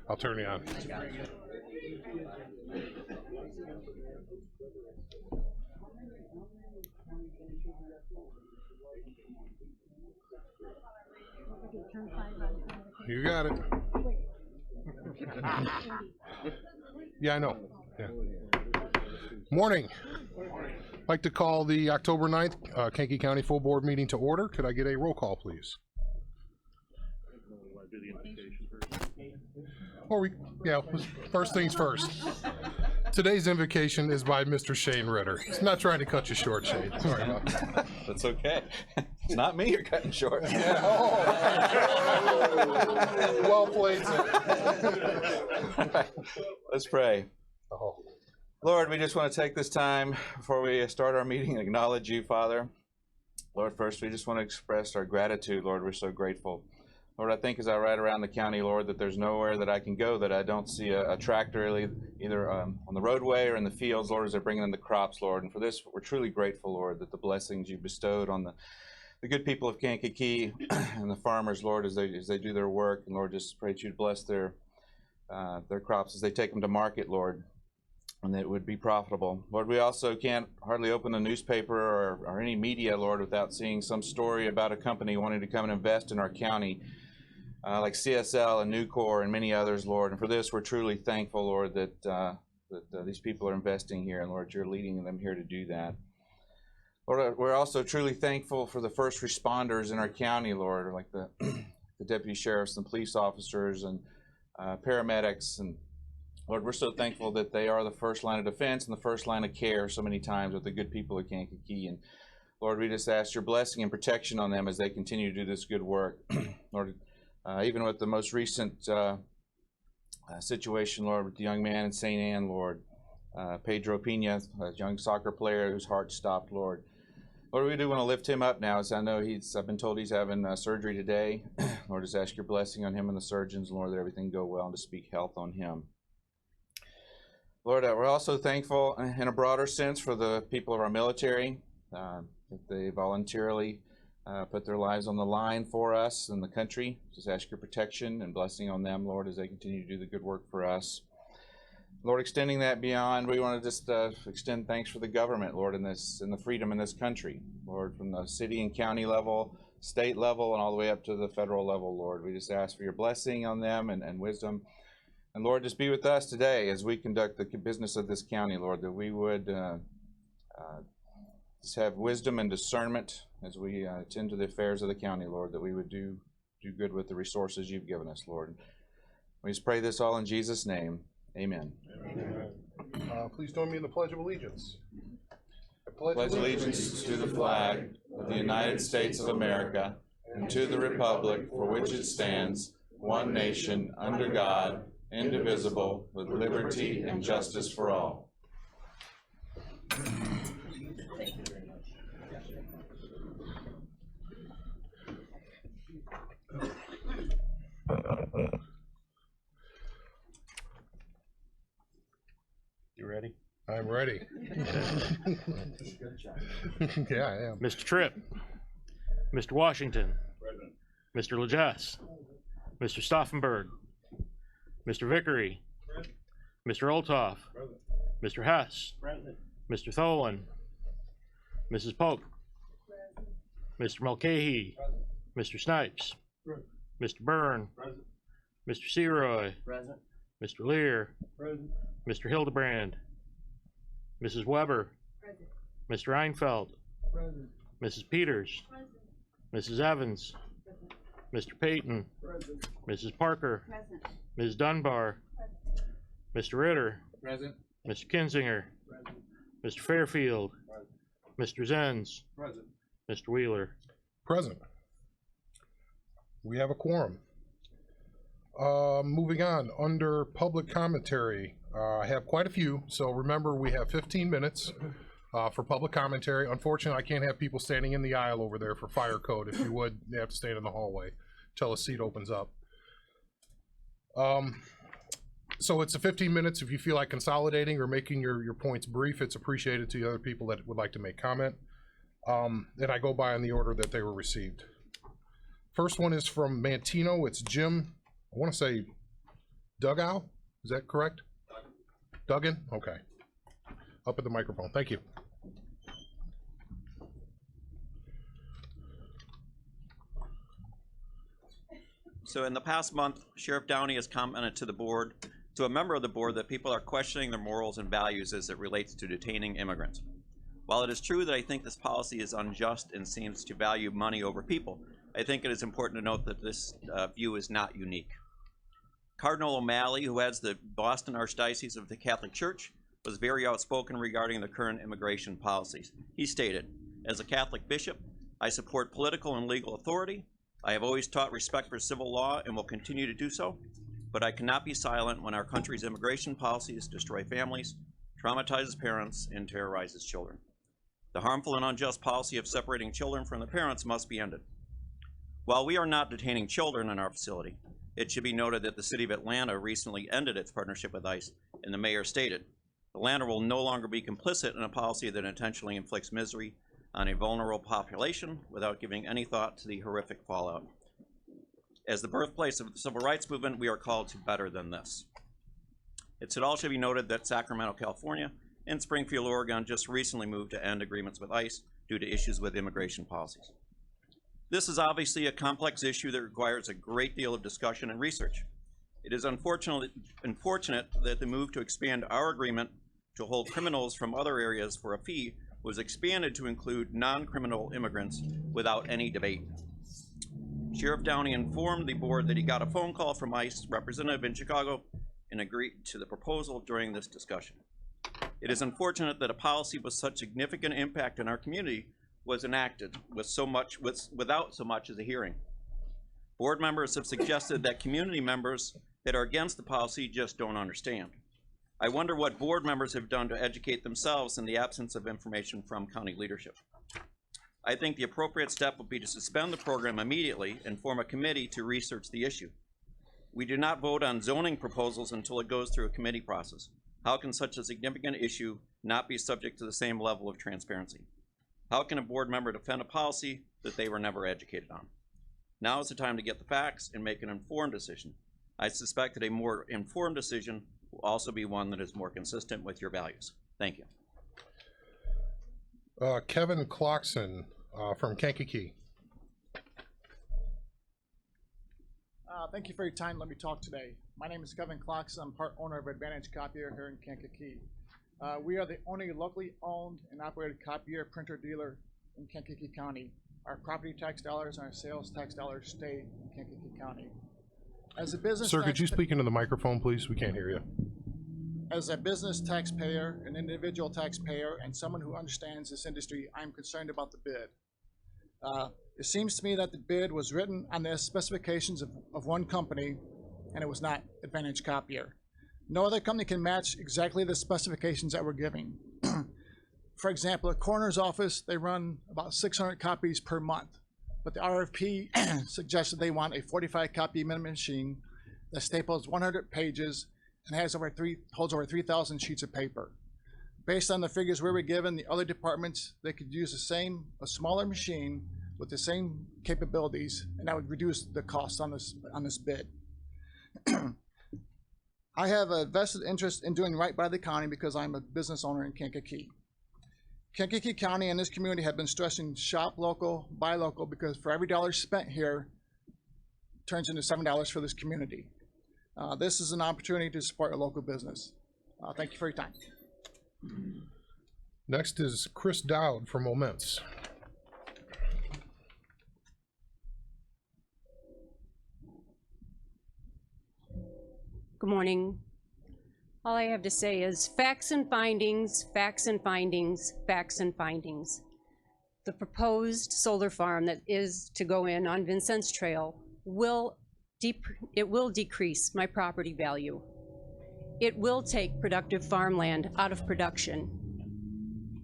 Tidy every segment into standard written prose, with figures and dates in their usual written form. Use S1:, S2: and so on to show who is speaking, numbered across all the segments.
S1: I'll turn you on. You got it. Yeah, I know. Yeah. Morning. I'd like to call the October 9th Kankakee County Full Board meeting to order. Could I get a roll call, please? First things first. Today's invocation is by Mr. Shane Ritter. He's not trying to cut you short, Shane. Sorry about that.
S2: That's okay. It's not me you're cutting short.
S1: Yeah. Oh. Well played, sir.
S2: Let's pray.
S1: Oh.
S2: Lord, we just want to take this time before we start our meeting and acknowledge you, Father. Lord, first we just want to express our gratitude. Lord, we're so grateful. Lord, I think as I ride around the county, Lord, that there's nowhere that I can go that I don't see a tractor either on the roadway or in the fields, Lord, as they're bringing in the crops, Lord. And for this, we're truly grateful, Lord, that the blessings you bestowed on the good people of Kankakee and the farmers, Lord, as they do their work. And Lord, just pray that you'd bless their crops as they take them to market, Lord, and that it would be profitable. Lord, we also can't hardly open a newspaper or any media, Lord, without seeing some story about a company wanting to come and invest in our county. Like CSL and Nucor and many others, Lord. And for this, we're truly thankful, Lord, that these people are investing here, and Lord, you're leading them here to do that. Lord, we're also truly thankful for the first responders in our county, Lord, like the deputy sheriffs and police officers and paramedics. And Lord, we're so thankful that they are the first line of defense and the first line of care so many times with the good people of Kankakee. And Lord, we just ask your blessing and protection on them as they continue to do this good work. Lord, even with the most recent situation, Lord, with the young man in St. Anne, Lord, Pedro Pena, a young soccer player whose heart stopped, Lord. Lord, we do want to lift him up now, as I know I've been told he's having surgery today. Lord, just ask your blessing on him and the surgeons, Lord, that everything go well and to speak health on him. Lord, we're also thankful in a broader sense for the people of our military, that they voluntarily put their lives on the line for us and the country. Just ask your protection and blessing on them, Lord, as they continue to do the good work for us. Lord, extending that beyond, we want to just extend thanks for the government, Lord, in the freedom in this country, Lord, from the city and county level, state level, and all the way up to the federal level, Lord. We just ask for your blessing on them and wisdom. And Lord, just be with us today as we conduct the business of this county, Lord, that we would just have wisdom and discernment as we attend to the affairs of the county, Lord, that we would do good with the resources you've given us, Lord. We just pray this all in Jesus' name. Amen.
S1: Amen. Please join me in the Pledge of Allegiance.
S2: I pledge allegiance to the flag of the United States of America and to the republic for which it stands, one nation, under God, indivisible, with liberty and justice for all.
S3: You ready?
S1: I'm ready. Yeah, I am.
S3: Mr. Tripp, Mr. Washington,
S4: Present.
S3: Mr. Legess, Mr. Stauffenberg, Mr. Vickery,
S4: Present.
S3: Mr. Olthoff,
S4: Present.
S3: Mr. Hess,
S4: Present.
S3: Mr. Tholen, Mrs. Polk, Mr. Mulcahy, Mr. Snipes,
S4: Present.
S3: Mr. Byrne,
S4: Present.
S3: Mr. Seroy,
S4: Present.
S3: Mr. Lear,
S4: Present.
S3: Mr. Hildebrand, Mrs. Weber,
S5: Present.
S3: Mr. Einfeld,
S4: Present.
S3: Mrs. Peters,
S5: Present.
S3: Mrs. Evans,
S5: Present.
S3: Mr. Payton,
S4: Present.
S3: Mrs. Parker,
S5: Present.
S3: Ms. Dunbar, Mr. Ritter,
S4: Present.
S3: Mr. Kinzinger,
S4: Present.
S3: Mr. Fairfield, Mr. Zenz,
S4: Present.
S3: Mr. Wheeler.
S1: Present. We have a quorum. Moving on, under public commentary, I have quite a few, so remember we have 15 minutes for public commentary. Unfortunately, I can't have people standing in the aisle over there for fire code. If you would, they have to stand in the hallway until a seat opens up. So it's a 15 minutes. If you feel like consolidating or making your points brief, it's appreciated to the other people that would like to make comment. And I go by in the order that they were received. First one is from Mantino. It's Jim, I want to say Dugow, is that correct? Duggan, okay. Up at the microphone, thank you.
S4: So in the past month, Sheriff Downey has commented to the board, to a member of the board, that people are questioning their morals and values as it relates to detaining immigrants. While it is true that I think this policy is unjust and seems to value money over people, I think it is important to note that this view is not unique. Cardinal O'Malley, who heads the Boston Archdiocese of the Catholic Church, was very outspoken regarding the current immigration policies. He stated, "As a Catholic bishop, I support political and legal authority. I have always taught respect for civil law and will continue to do so, but I cannot be silent when our country's immigration policies destroy families, traumatizes parents, and terrorizes children. The harmful and unjust policy of separating children from their parents must be ended. While we are not detaining children in our facility, it should be noted that the City of Atlanta recently ended its partnership with ICE, and the mayor stated, Atlanta will no longer be complicit in a policy that intentionally inflicts misery on a vulnerable population without giving any thought to the horrific fallout. As the birthplace of the civil rights movement, we are called to better than this." It should also be noted that Sacramento, California, and Springfield, Oregon just recently moved to end agreements with ICE due to issues with immigration policies. This is obviously a complex issue that requires a great deal of discussion and research. It is unfortunate that the move to expand our agreement to hold criminals from other areas for a fee was expanded to include non-criminal immigrants without any debate. Sheriff Downey informed the board that he got a phone call from ICE representative in Chicago and agreed to the proposal during this discussion. It is unfortunate that a policy with such significant impact on our community was enacted without so much as a hearing. Board members have suggested that community members that are against the policy just don't understand. I wonder what board members have done to educate themselves in the absence of information from county leadership. I think the appropriate step would be to suspend the program immediately and form a committee to research the issue. We do not vote on zoning proposals until it goes through a committee process. How can such a significant issue not be subject to the same level of transparency? How can a board member defend a policy that they were never educated on? Now is the time to get the facts and make an informed decision. I suspect that a more informed decision will also be one that is more consistent with your values. Thank you.
S1: Kevin Clarkson from Kankakee.
S5: Thank you for your time. Let me talk today. My name is Kevin Clarkson. I'm part owner of Advantage Copier here in Kankakee. We are the only locally owned and operated copier printer dealer in Kankakee County. Our property tax dollars and our sales tax dollars stay in Kankakee County. As a business,
S1: Sir, could you speak into the microphone, please? We can't hear you.
S5: As a business taxpayer, an individual taxpayer, and someone who understands this industry, I'm concerned about the bid. It seems to me that the bid was written on the specifications of one company, and it was not Advantage Copier. No other company can match exactly the specifications that we're giving. For example, a coroner's office, they run about 600 copies per month, but the RFP suggested they want a 45 copy minimum machine that staples 100 pages and holds over 3,000 sheets of paper. Based on the figures we were given, the other departments, they could use a smaller machine with the same capabilities, and that would reduce the cost on this bid. I have a vested interest in doing right by the county because I'm a business owner in Kankakee. Kankakee County and this community have been stressing shop local, buy local, because for every dollar spent here, turns into $7 for this community. This is an opportunity to support a local business. Thank you for your time.
S1: Next is Chris Dowd from Moments.
S6: Good morning. All I have to say is facts and findings, facts and findings, facts and findings. The proposed solar farm that is to go in on Vincennes Trail will decrease my property value. It will take productive farmland out of production,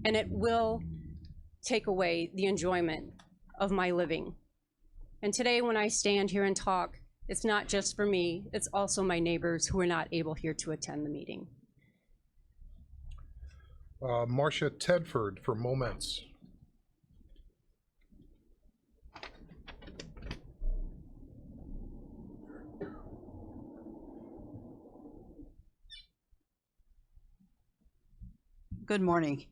S6: and it will take away the enjoyment of my living. And today when I stand here and talk, it's not just for me, it's also my neighbors who are not able here to attend the meeting.
S1: Marcia Tedford for Moments.
S7: Good morning.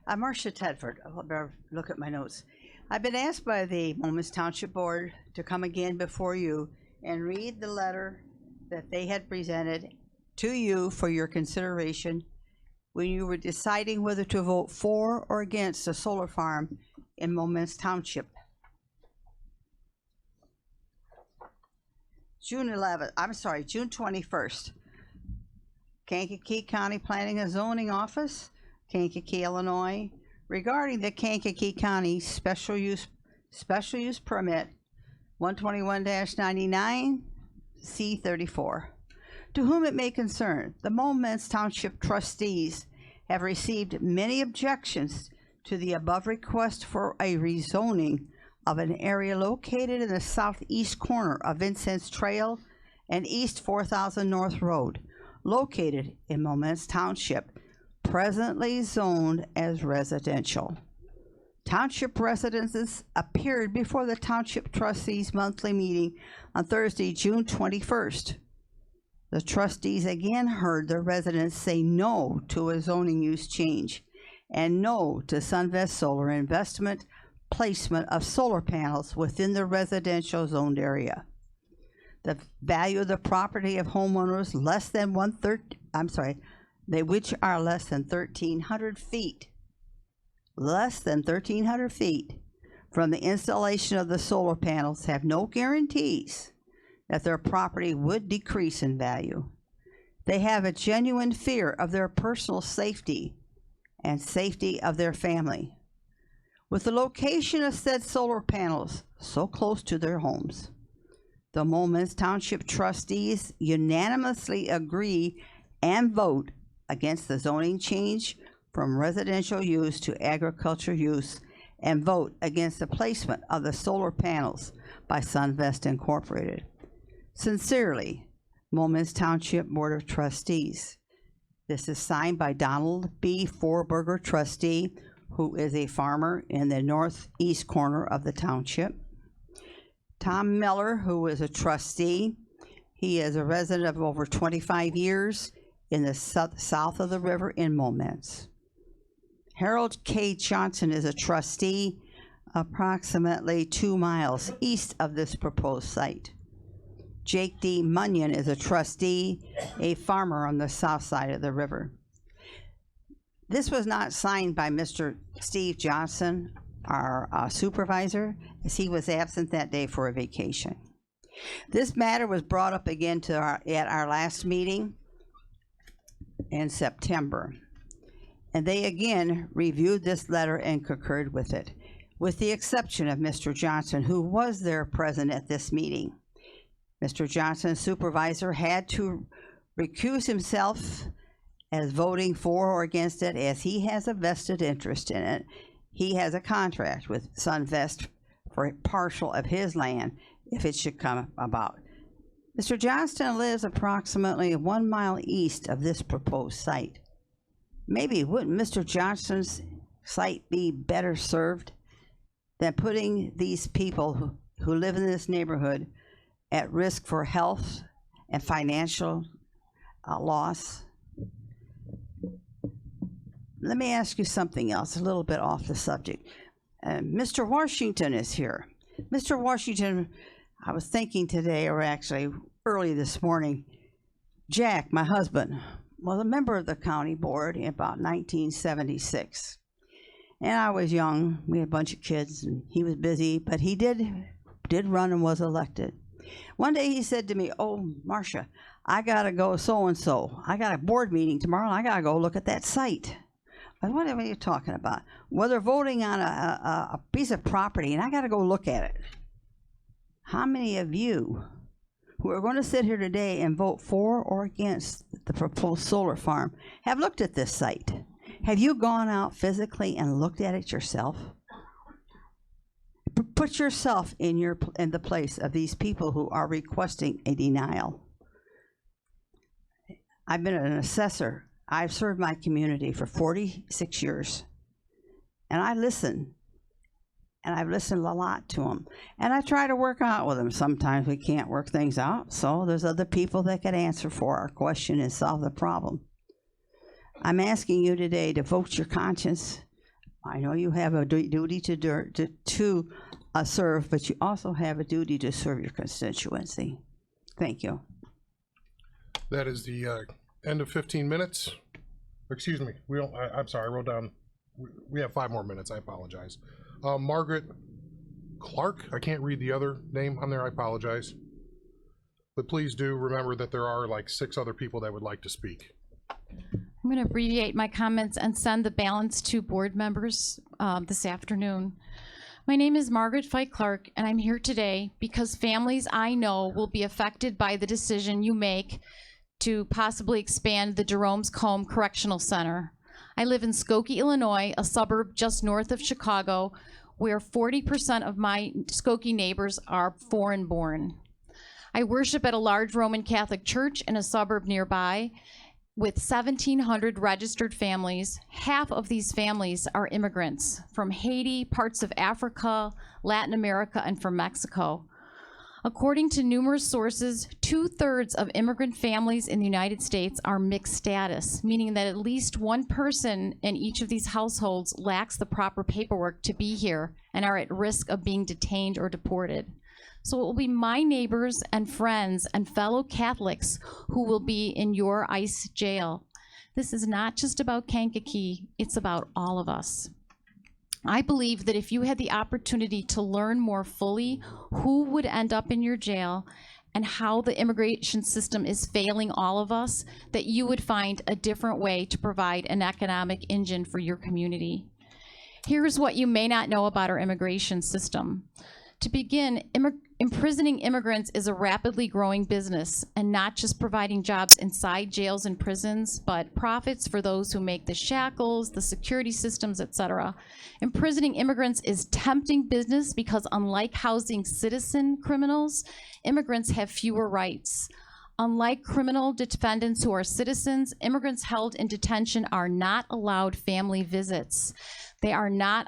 S7: I'm Marcia Tedford. I'll better look at my notes. I've been asked by the Momence Township Board to come again before you and read the letter that they had presented to you for your consideration when you were deciding whether to vote for or against a solar farm in Momence Township. June 21st. Kankakee County Planning and Zoning Office, Kankakee, Illinois, regarding the Kankakee County Special Use Permit 121-99 C34. To whom it may concern, the Momence Township trustees have received many objections to the above request for a rezoning of an area located in the southeast corner of Vincent's Trail and East 4000 North Road, located in Momence Township, presently zoned as residential. Township residents appeared before the Township Trustees monthly meeting on Thursday, June 21st. The trustees again heard the residents say no to a zoning use change and no to Sunvest Solar investment placement of solar panels within the residential zoned area. The value of the property of homeowners which are less than 1,300 feet, from the installation of the solar panels have no guarantees that their property would decrease in value. They have a genuine fear of their personal safety and safety of their family. With the location of said solar panels so close to their homes, the Momence Township trustees unanimously agree and vote against the zoning change from residential use to agriculture use and vote against the placement of the solar panels by Sunvest Incorporated. Sincerely, Momence Township Board of Trustees. This is signed by Donald B. Forberger, trustee, who is a farmer in the northeast corner of the township. Tom Miller, who is a trustee. He is a resident of over 25 years in the south of the river in Momence. Harold K. Johnson is a trustee approximately 2 miles east of this proposed site. Jake D. Munyon is a trustee, a farmer on the south side of the river. This was not signed by Mr. Steve Johnson, our supervisor, as he was absent that day for a vacation. This matter was brought up again at our last meeting in September, and they again reviewed this letter and concurred with it, with the exception of Mr. Johnson, who was there present at this meeting. Mr. Johnson's supervisor had to recuse himself as voting for or against it, as he has a vested interest in it. He has a contract with Sunvest for a partial of his land if it should come about. Mr. Johnston lives approximately 1 mile east of this proposed site. Maybe wouldn't Mr. Johnston's site be better served than putting these people who live in this neighborhood at risk for health and financial loss? Let me ask you something else, a little bit off the subject. Mr. Washington is here. Mr. Washington, I was thinking today, or actually early this morning, Jack, my husband, was a member of the county board in about 1976. And I was young, we had a bunch of kids, and he was busy, but he did run and was elected. One day he said to me, "Oh, Marcia, I gotta go so-and-so. I got a board meeting tomorrow, and I gotta go look at that site." I said, "What are you talking about?" "Well, they're voting on a piece of property, and I gotta go look at it." How many of you who are going to sit here today and vote for or against the proposed solar farm have looked at this site? Have you gone out physically and looked at it yourself? Put yourself in the place of these people who are requesting a denial. I've been an assessor. I've served my community for 46 years, and I listen, and I've listened a lot to them, and I try to work out with them. Sometimes we can't work things out, so there's other people that can answer for our question and solve the problem. I'm asking you today to vote your conscience. I know you have a duty to serve, but you also have a duty to serve your constituency. Thank you.
S1: That is the end of 15 minutes. Excuse me. We don't. I'm sorry. I wrote down. We have 5 more minutes. I apologize. Margaret Clark. I can't read the other name on there. I apologize. But please do remember that there are like 6 other people that would like to speak.
S8: I'm going to abbreviate my comments and send the balance to board members this afternoon. My name is Margaret Fike Clark, and I'm here today because families I know will be affected by the decision you make to possibly expand the Jerome's Combe Correctional Center. I live in Skokie, Illinois, a suburb just north of Chicago, where 40% of my Skokie neighbors are foreign-born. I worship at a large Roman Catholic church in a suburb nearby with 1,700 registered families. Half of these families are immigrants from Haiti, parts of Africa, Latin America, and from Mexico. According to numerous sources, 2/3 of immigrant families in the United States are mixed status, meaning that at least one person in each of these households lacks the proper paperwork to be here and are at risk of being detained or deported. So it will be my neighbors and friends and fellow Catholics who will be in your ICE jail. This is not just about Kankakee, it's about all of us. I believe that if you had the opportunity to learn more fully who would end up in your jail and how the immigration system is failing all of us, that you would find a different way to provide an economic engine for your community. Here's what you may not know about our immigration system. To begin, imprisoning immigrants is a rapidly growing business, and not just providing jobs inside jails and prisons, but profits for those who make the shackles, the security systems, etc. Imprisoning immigrants is tempting business because, unlike housing citizen criminals, immigrants have fewer rights. Unlike criminal defendants who are citizens, immigrants held in detention are not allowed family visits. They are not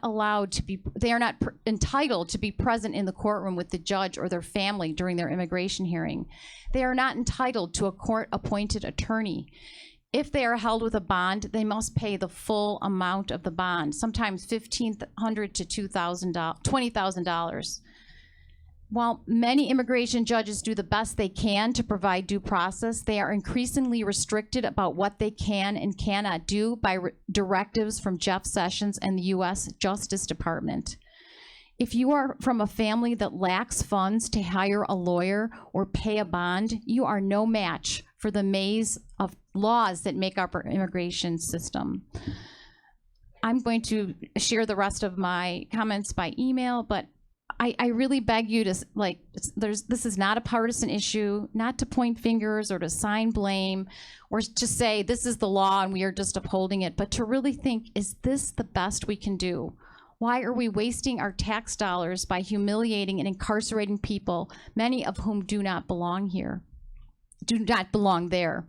S8: entitled to be present in the courtroom with the judge or their family during their immigration hearing. They are not entitled to a court-appointed attorney. If they are held with a bond, they must pay the full amount of the bond, sometimes $1,500 to $20,000. While many immigration judges do the best they can to provide due process, they are increasingly restricted about what they can and cannot do by directives from Jeff Sessions and the U.S. Justice Department. If you are from a family that lacks funds to hire a lawyer or pay a bond, you are no match for the maze of laws that make up our immigration system. I'm going to share the rest of my comments by email, but I really beg you to, this is not a partisan issue, not to point fingers or to assign blame or to say this is the law and we are just upholding it, but to really think, is this the best we can do? Why are we wasting our tax dollars by humiliating and incarcerating people, many of whom do not belong here, do not belong there?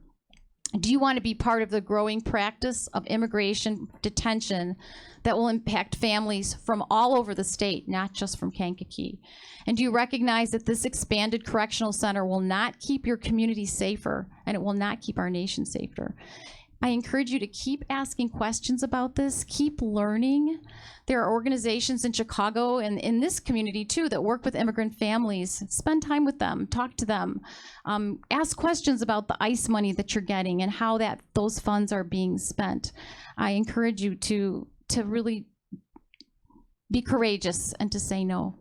S8: Do you want to be part of the growing practice of immigration detention that will impact families from all over the state, not just from Kankakee? And do you recognize that this expanded correctional center will not keep your community safer, and it will not keep our nation safer? I encourage you to keep asking questions about this, keep learning. There are organizations in Chicago and in this community too that work with immigrant families. Spend time with them, talk to them, ask questions about the ICE money that you're getting and how those funds are being spent. I encourage you to really be courageous and to say no.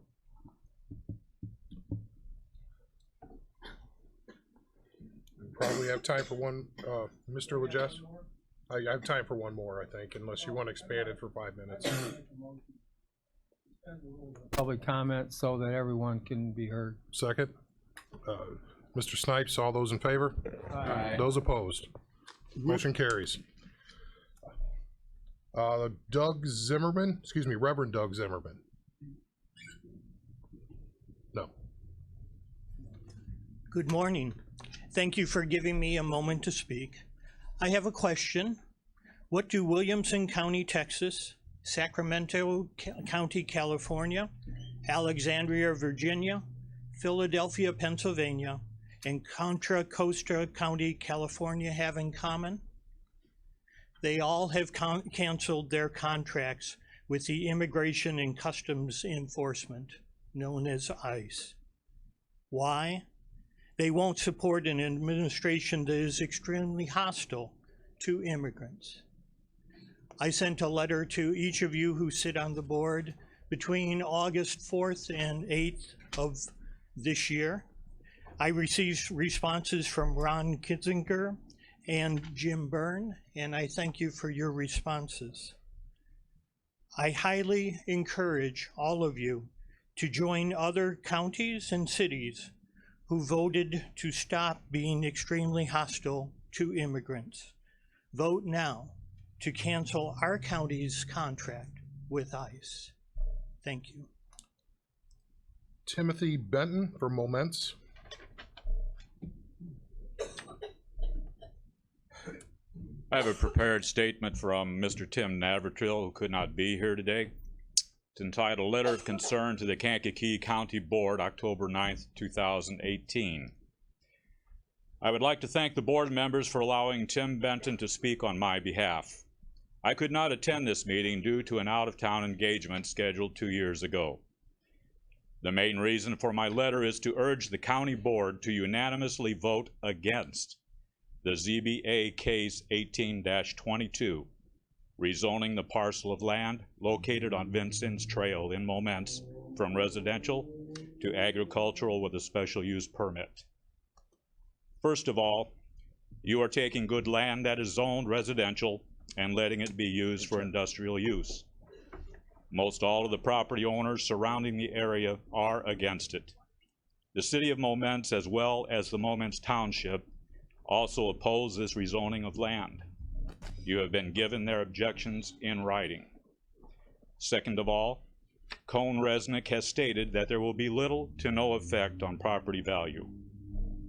S1: Probably have time for one, Mr. Legess? I have time for one more, I think, unless you want to expand it for 5 minutes.
S9: Public comment so that everyone can be heard.
S1: Second. Mr. Snipes, all those in favor?
S2: Aye.
S1: Those opposed? Motion carries. Doug Zimmerman, excuse me, Reverend Doug Zimmerman. No.
S10: Good morning. Thank you for giving me a moment to speak. I have a question. What do Williamson County, Texas, Sacramento County, California, Alexandria, Virginia, Philadelphia, Pennsylvania, and Contra Costa County, California have in common? they all have canceled their contracts with the Immigration and Customs Enforcement, known as ICE. Why? They won't support an administration that is extremely hostile to immigrants. I sent a letter to each of you who sit on the board between August 4th and 8th of this year. I received responses from Ron Kitzinger and Jim Byrne, and I thank you for your responses. I highly encourage all of you to join other counties and cities who voted to stop being extremely hostile to immigrants. Vote now to cancel our county's contract with ICE. Thank you.
S1: Timothy Benton for Moments.
S11: I have a prepared statement from Mr. Tim Navratil, who could not be here today. It's entitled Letter of Concern to the Kankakee County Board, October 9th, 2018. I would like to thank the board members for allowing Tim Benton to speak on my behalf. I could not attend this meeting due to an out-of-town engagement scheduled 2 years ago. The main reason for my letter is to urge the county board to unanimously vote against the ZBA case 18-22, rezoning the parcel of land located on Vincent's Trail in Moments from residential to agricultural with a special use permit. First of all, you are taking good land that is zoned residential and letting it be used for industrial use. Most all of the property owners surrounding the area are against it. The city of Moments, as well as the Moments Township, also oppose this rezoning of land. You have been given their objections in writing. Second of all, Cone Resnick has stated that there will be little to no effect on property value.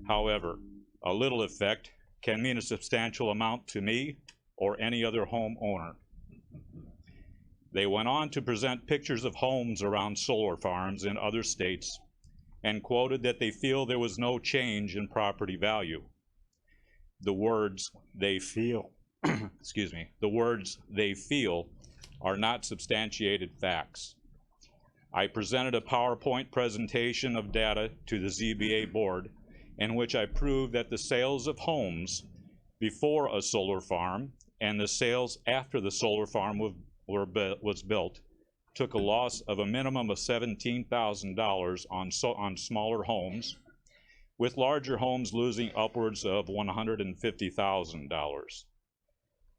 S11: However, a little effect can mean a substantial amount to me or any other homeowner. They went on to present pictures of homes around solar farms in other states and quoted that they feel there was no change in property value. The words they feel, excuse me, the words they feel are not substantiated facts. I presented a PowerPoint presentation of data to the ZBA board in which I proved that the sales of homes before a solar farm and the sales after the solar farm was built took a loss of a minimum of $17,000 on smaller homes, with larger homes losing upwards of $150,000.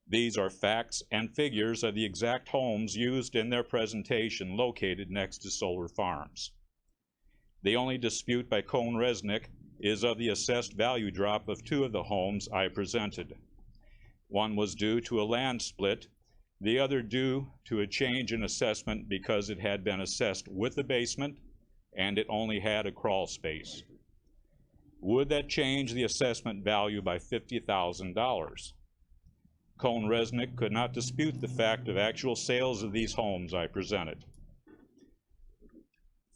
S11: These are facts and figures of the exact homes used in their presentation located next to solar farms. The only dispute by Cone Resnick is of the assessed value drop of 2 of the homes I presented. One was due to a land split, the other due to a change in assessment because it had been assessed with a basement and it only had a crawl space. Would that change the assessment value by $50,000? Cone Resnick could not dispute the fact of actual sales of these homes I presented.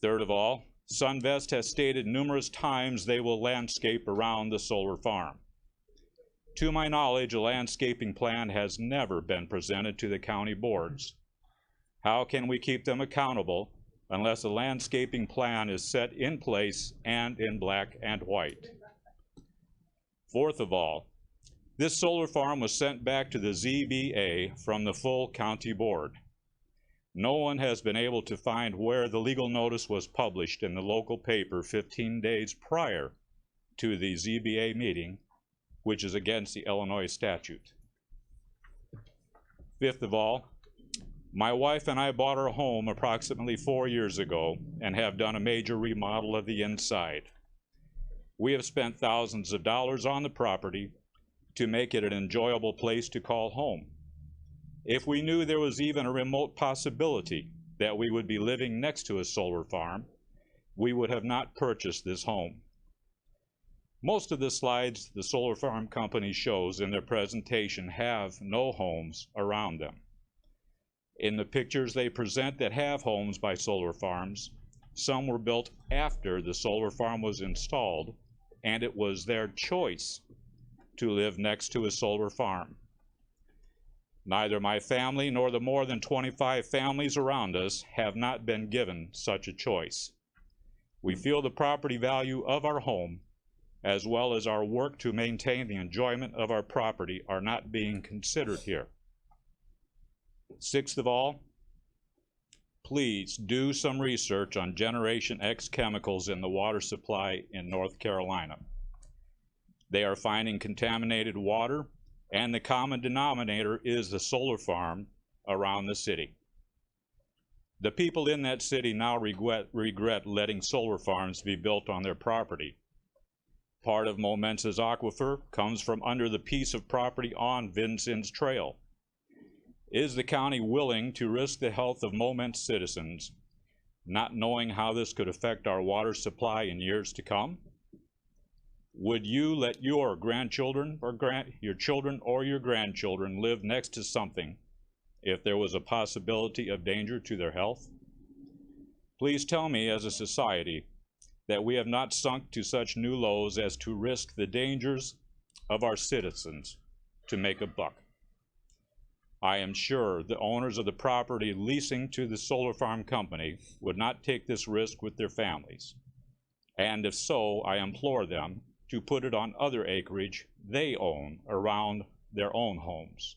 S11: Third of all, Sunvest has stated numerous times they will landscape around the solar farm. To my knowledge, a landscaping plan has never been presented to the county boards. How can we keep them accountable unless a landscaping plan is set in place and in black and white? Fourth of all, this solar farm was sent back to the ZBA from the full county board. No one has been able to find where the legal notice was published in the local paper 15 days prior to the ZBA meeting, which is against the Illinois statute. Fifth of all, my wife and I bought our home approximately 4 years ago and have done a major remodel of the inside. We have spent thousands of dollars on the property to make it an enjoyable place to call home. If we knew there was even a remote possibility that we would be living next to a solar farm, we would have not purchased this home. Most of the slides the solar farm company shows in their presentation have no homes around them. In the pictures they present that have homes by solar farms, some were built after the solar farm was installed, and it was their choice to live next to a solar farm. Neither my family nor the more than 25 families around us have not been given such a choice. We feel the property value of our home, as well as our work to maintain the enjoyment of our property, are not being considered here. Sixth of all, please do some research on Generation X chemicals in the water supply in North Carolina. They are finding contaminated water, and the common denominator is the solar farm around the city. The people in that city now regret letting solar farms be built on their property. Part of Momence's aquifer comes from under the piece of property on Vincent's Trail. Is the county willing to risk the health of Momence citizens, not knowing how this could affect our water supply in years to come? Would you let your grandchildren or your children or your grandchildren live next to something if there was a possibility of danger to their health? Please tell me, as a society, that we have not sunk to such new lows as to risk the dangers of our citizens to make a buck. I am sure the owners of the property leasing to the solar farm company would not take this risk with their families. And if so, I implore them to put it on other acreage they own around their own homes.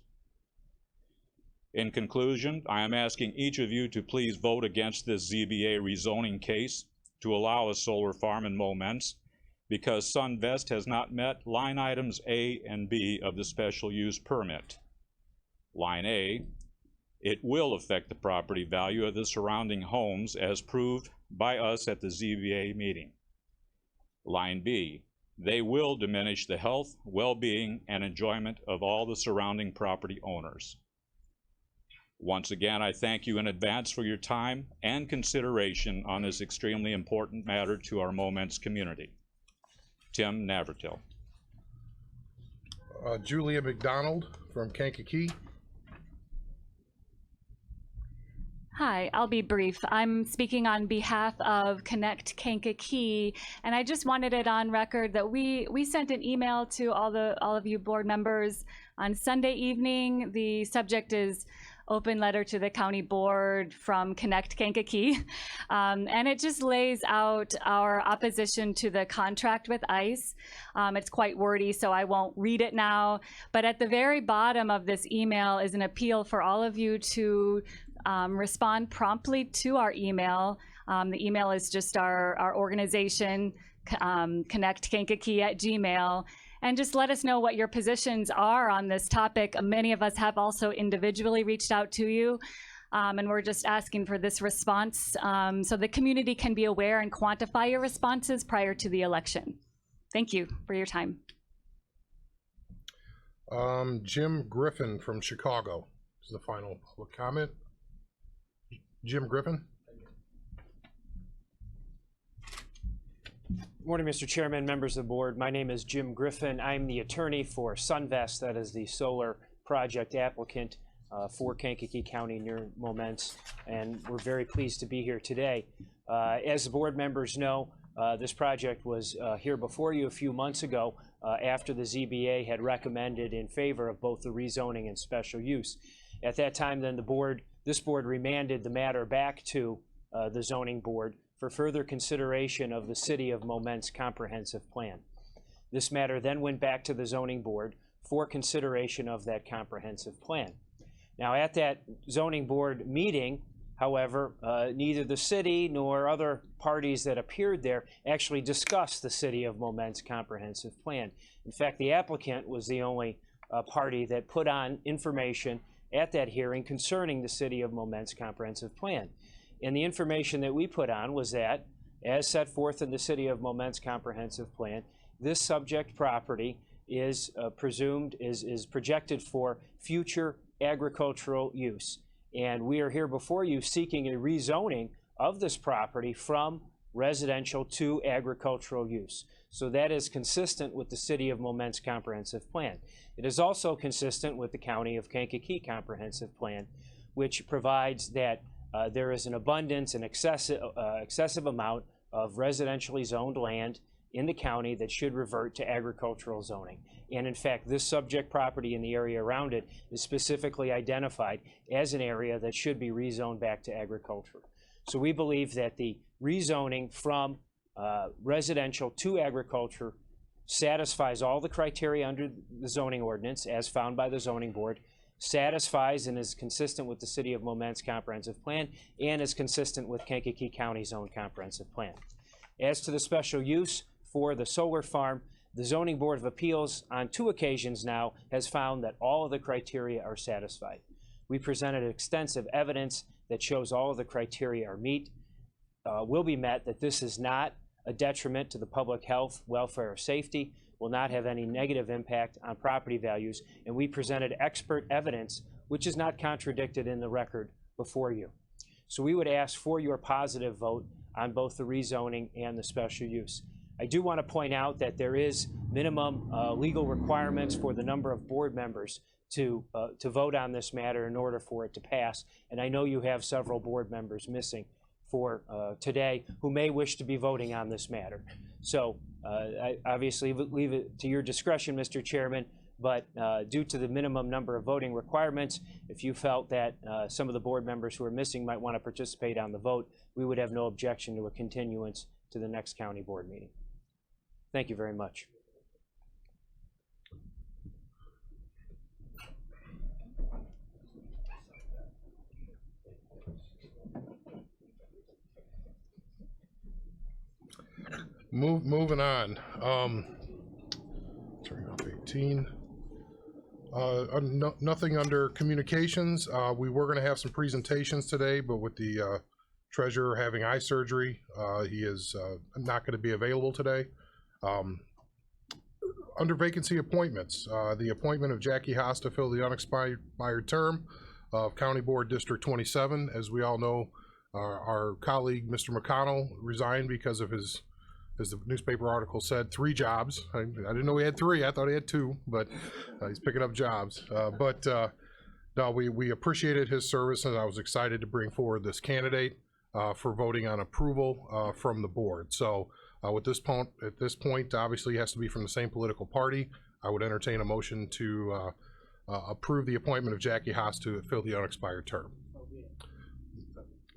S11: In conclusion, I am asking each of you to please vote against this ZBA rezoning case to allow a solar farm in Momence, because SunVest has not met line items A and B of the special use permit. Line A, it will affect the property value of the surrounding homes as proved by us at the ZBA meeting. Line B, they will diminish the health, well-being, and enjoyment of all the surrounding property owners. Once again, I thank you in advance for your time and consideration on this extremely important matter to our Momence community. Tim Navratil.
S1: Julia McDonald from Kankakee.
S12: Hi, I'll be brief. I'm speaking on behalf of Connect Kankakee, and I just wanted it on record that we sent an email to all of you board members on Sunday evening. The subject is open letter to the county board from Connect Kankakee, and it just lays out our opposition to the contract with ICE. It's quite wordy, so I won't read it now, but at the very bottom of this email is an appeal for all of you to respond promptly to our email. The email is just our organization, connectkankakee@gmail, and just let us know what your positions are on this topic. Many of us have also individually reached out to you, and we're just asking for this response so the community can be aware and quantify your responses prior to the election. Thank you for your time.
S1: Jim Griffin from Chicago is the final public comment. Jim Griffin.
S13: Morning, Mr. Chairman, members of the board. My name is Jim Griffin. I'm the attorney for SunVest, that is the solar project applicant for Kankakee County near Momence, and we're very pleased to be here today. As the board members know, this project was here before you a few months ago after the ZBA had recommended in favor of both the rezoning and special use. At that time, then this board remanded the matter back to the zoning board for further consideration of the City of Momence comprehensive plan. This matter then went back to the zoning board for consideration of that comprehensive plan. Now, at that zoning board meeting, however, neither the city nor other parties that appeared there actually discussed the City of Momence comprehensive plan. In fact, the applicant was the only party that put on information at that hearing concerning the City of Momence comprehensive plan. And the information that we put on was that, as set forth in the City of Momence comprehensive plan, this subject property is projected for future agricultural use. And we are here before you seeking a rezoning of this property from residential to agricultural use. So that is consistent with the City of Momence comprehensive plan. It is also consistent with the County of Kankakee comprehensive plan, which provides that there is an abundance and excessive amount of residentially zoned land in the county that should revert to agricultural zoning. And in fact, this subject property and the area around it is specifically identified as an area that should be rezoned back to agriculture. So we believe that the rezoning from residential to agriculture satisfies all the criteria under the zoning ordinance as found by the zoning board, satisfies and is consistent with the City of Moment's comprehensive plan, and is consistent with Kankakee County's own comprehensive plan. As to the special use for the solar farm, the Zoning Board of Appeals on 2 occasions now has found that all of the criteria are satisfied. We presented extensive evidence that shows all of the criteria will be met, that this is not a detriment to the public health, welfare, or safety, will not have any negative impact on property values, and we presented expert evidence which is not contradicted in the record before you. So we would ask for your positive vote on both the rezoning and the special use. I do want to point out that there is minimum legal requirements for the number of board members to vote on this matter in order for it to pass, and I know you have several board members missing for today who may wish to be voting on this matter. So I obviously leave it to your discretion, Mr. Chairman, but due to the minimum number of voting requirements, if you felt that some of the board members who are missing might want to participate on the vote, we would have no objection to a continuance to the next county board meeting. Thank you very much.
S1: Moving on. Turning off 18. Nothing under communications. We were going to have some presentations today, but with the treasurer having eye surgery, he is not going to be available today. Under vacancy appointments, the appointment of Jackie Haas to fill the unexpired term of County Board District 27. As we all know, our colleague, Mr. McConnell, resigned because of his, as the newspaper article said, 3 jobs. I didn't know he had 3. I thought he had 2, but he's picking up jobs. No, we appreciated his service, and I was excited to bring forward this candidate for voting on approval from the board. So at this point, obviously, it has to be from the same political party. I would entertain a motion to approve the appointment of Jackie Haas to fill the unexpired term.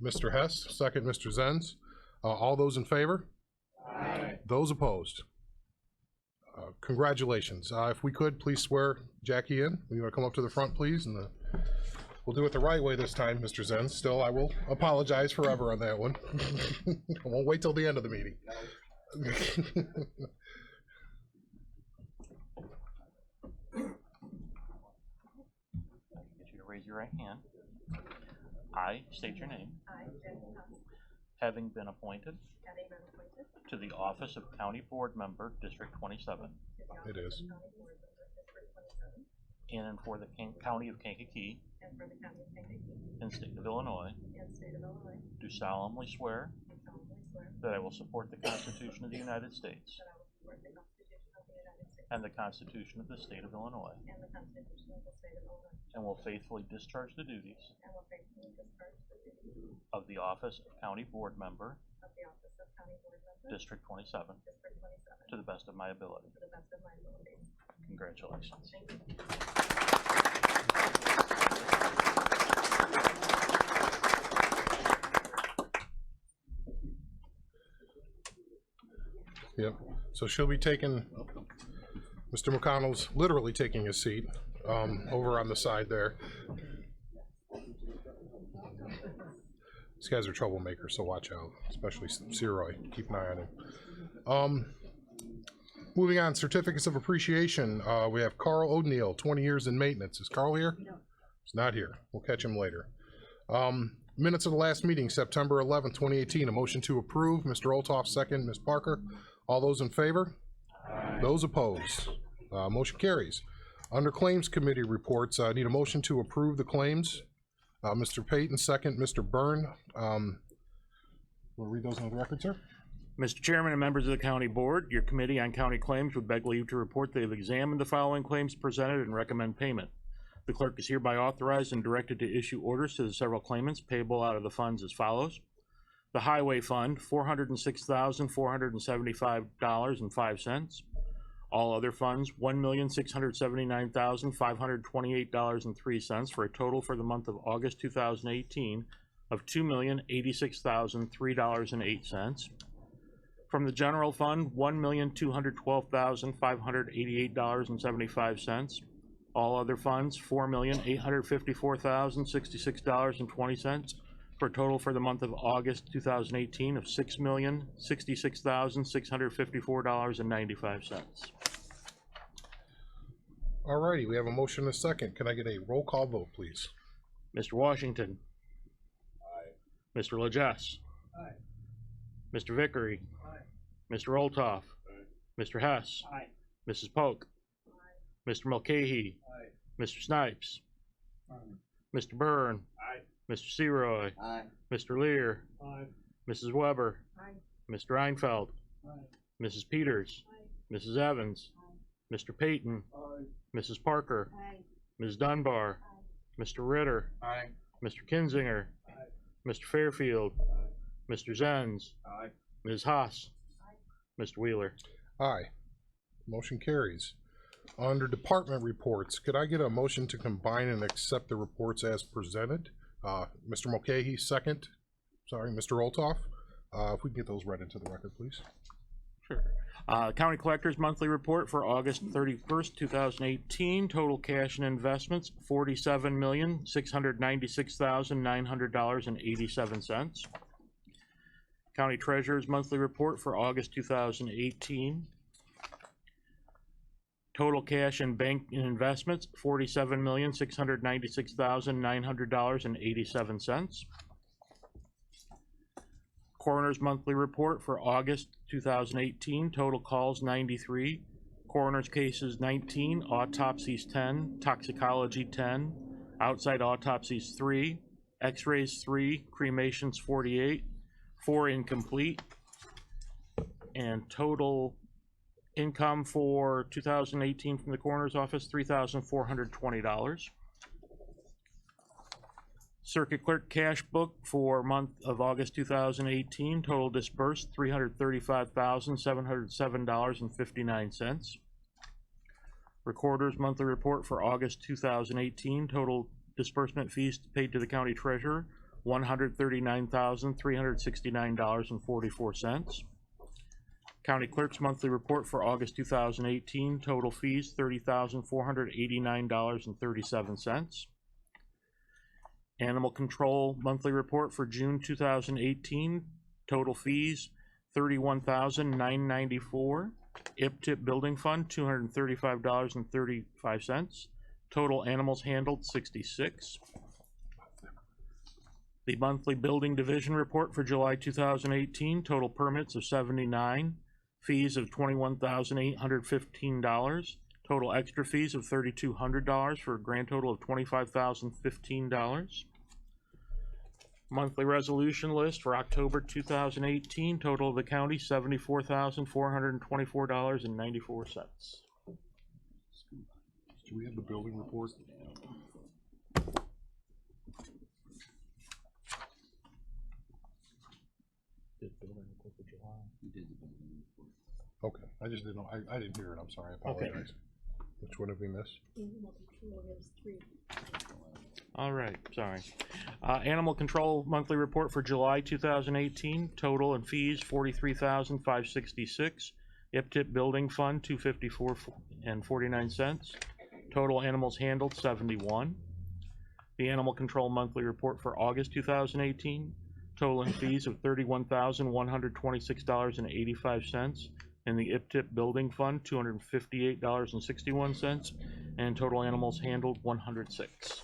S1: Mr. Hess, second Mr. Zenz. All those in favor? Aye. Those opposed? Congratulations. If we could, please swear Jackie in. You want to come up to the front, please? And we'll do it the right way this time, Mr. Zenz. Still, I will apologize forever on that one. I won't wait till the end of the meeting.
S14: Get you to raise your right hand. I state your name. I, Jackie Haas. Having been appointed to the office of County Board Member, District 27.
S1: It is.
S14: In and for the County of Kankakee. And State of Illinois. Do solemnly swear. That I will support the Constitution of the United States. And the Constitution of the State of Illinois. And will faithfully discharge the duties. Of the office of County Board Member. District 27. To the best of my ability. Congratulations.
S1: Yep. So she'll be taking, Mr. McConnell's literally taking his seat over on the side there. These guys are troublemakers, so watch out, especially Seroy. Keep an eye on him. Moving on, certificates of appreciation. We have Carl O'Neill, 20 years in maintenance. Is Carl here? No. He's not here. We'll catch him later. Minutes of the last meeting, September 11th, 2018. A motion to approve. Mr. Olthoff, second. Ms. Parker. All those in favor? Aye. Those opposed? Motion carries. Under Claims Committee reports, I need a motion to approve the claims. Mr. Payton, second. Mr. Byrne. We'll read those on the record, sir.
S3: Mr. Chairman and members of the County Board, your Committee on County Claims would beg leave to report they have examined the following claims presented and recommend payment. The clerk is hereby authorized and directed to issue orders to the several claimants payable out of the funds as follows. The Highway Fund, $406,475.05. All other funds, $1,679,528.03, for a total for the month of August 2018 of $2,086,003.08. From the General Fund, $1,212,588.75. All other funds, $4,854,066.20, for a total for the month of August 2018 of $6,066,654.95.
S1: All righty, we have a motion and a second. Can I get a roll call vote, please?
S3: Mr. Washington. Aye. Mr. Legess.
S10: Aye.
S3: Mr. Vickery.
S10: Aye.
S3: Mr. Olthoff. Aye. Mr. Hess.
S10: Aye.
S3: Mrs. Polk. Aye. Mr. Mulcahy.
S10: Aye.
S3: Mr. Snipes.
S10: Aye.
S3: Mr. Byrne.
S10: Aye.
S3: Mr. Seroy.
S10: Aye.
S3: Mr. Lear.
S10: Aye.
S3: Mrs. Weber.
S10: Aye.
S3: Mr. Einfeld.
S10: Aye.
S3: Mrs. Peters.
S10: Aye.
S3: Mrs. Evans. Mr. Payton.
S10: Aye.
S3: Mrs. Parker.
S10: Aye.
S3: Ms. Dunbar. Mr. Ritter.
S10: Aye.
S3: Mr. Kinzinger.
S10: Aye.
S3: Mr. Fairfield. Mr. Zenz.
S10: Aye.
S3: Ms. Haas. Mr. Wheeler.
S1: Aye. Motion carries. Under department reports, could I get a motion to combine and accept the reports as presented? Mr. Mulcahy, second. Sorry, Mr. Olthoff. If we can get those read into the record, please.
S3: Sure. County Collector's Monthly Report for August 31st, 2018. Total cash and investments, $47,696,900.87. County Treasurer's Monthly Report for August 2018. Total cash and bank investments, $47,696,900.87. Coroner's Monthly Report for August 2018. Total calls 93, coroner's cases 19, autopsies 10, toxicology 10, outside autopsies 3, x-rays 3, cremations 48, 4 incomplete, and total income for 2018 from the coroner's office, $3,420. Circuit Clerk Cash Book for month of August 2018, total disbursed $335,707.59. Recorder's Monthly Report for August 2018, total disbursement fees paid to the County Treasurer, $139,369.44. County Clerk's Monthly Report for August 2018, total fees $30,489.37. Animal Control Monthly Report for June 2018, total fees $31,994. IPTIP Building Fund $235.35. Total animals handled 66. The Monthly Building Division Report for July 2018, total permits of 79, fees of $21,815. Total extra fees of $3,200 for a grand total of $25,015. Monthly resolution list for October 2018, total of the county $74,424.94.
S1: Do we have the building report? Okay, I just didn't know. I didn't hear it. I'm sorry. I apologize.
S3: Okay.
S1: Which one have we missed?
S3: All right, sorry. Animal Control Monthly Report for July 2018, total and fees $43,566. IPTIP Building Fund $254.49. Total animals handled 71. The Animal Control Monthly Report for August 2018, total and fees of $31,126.85. And the IPTIP Building Fund $258.61. And total animals handled 106.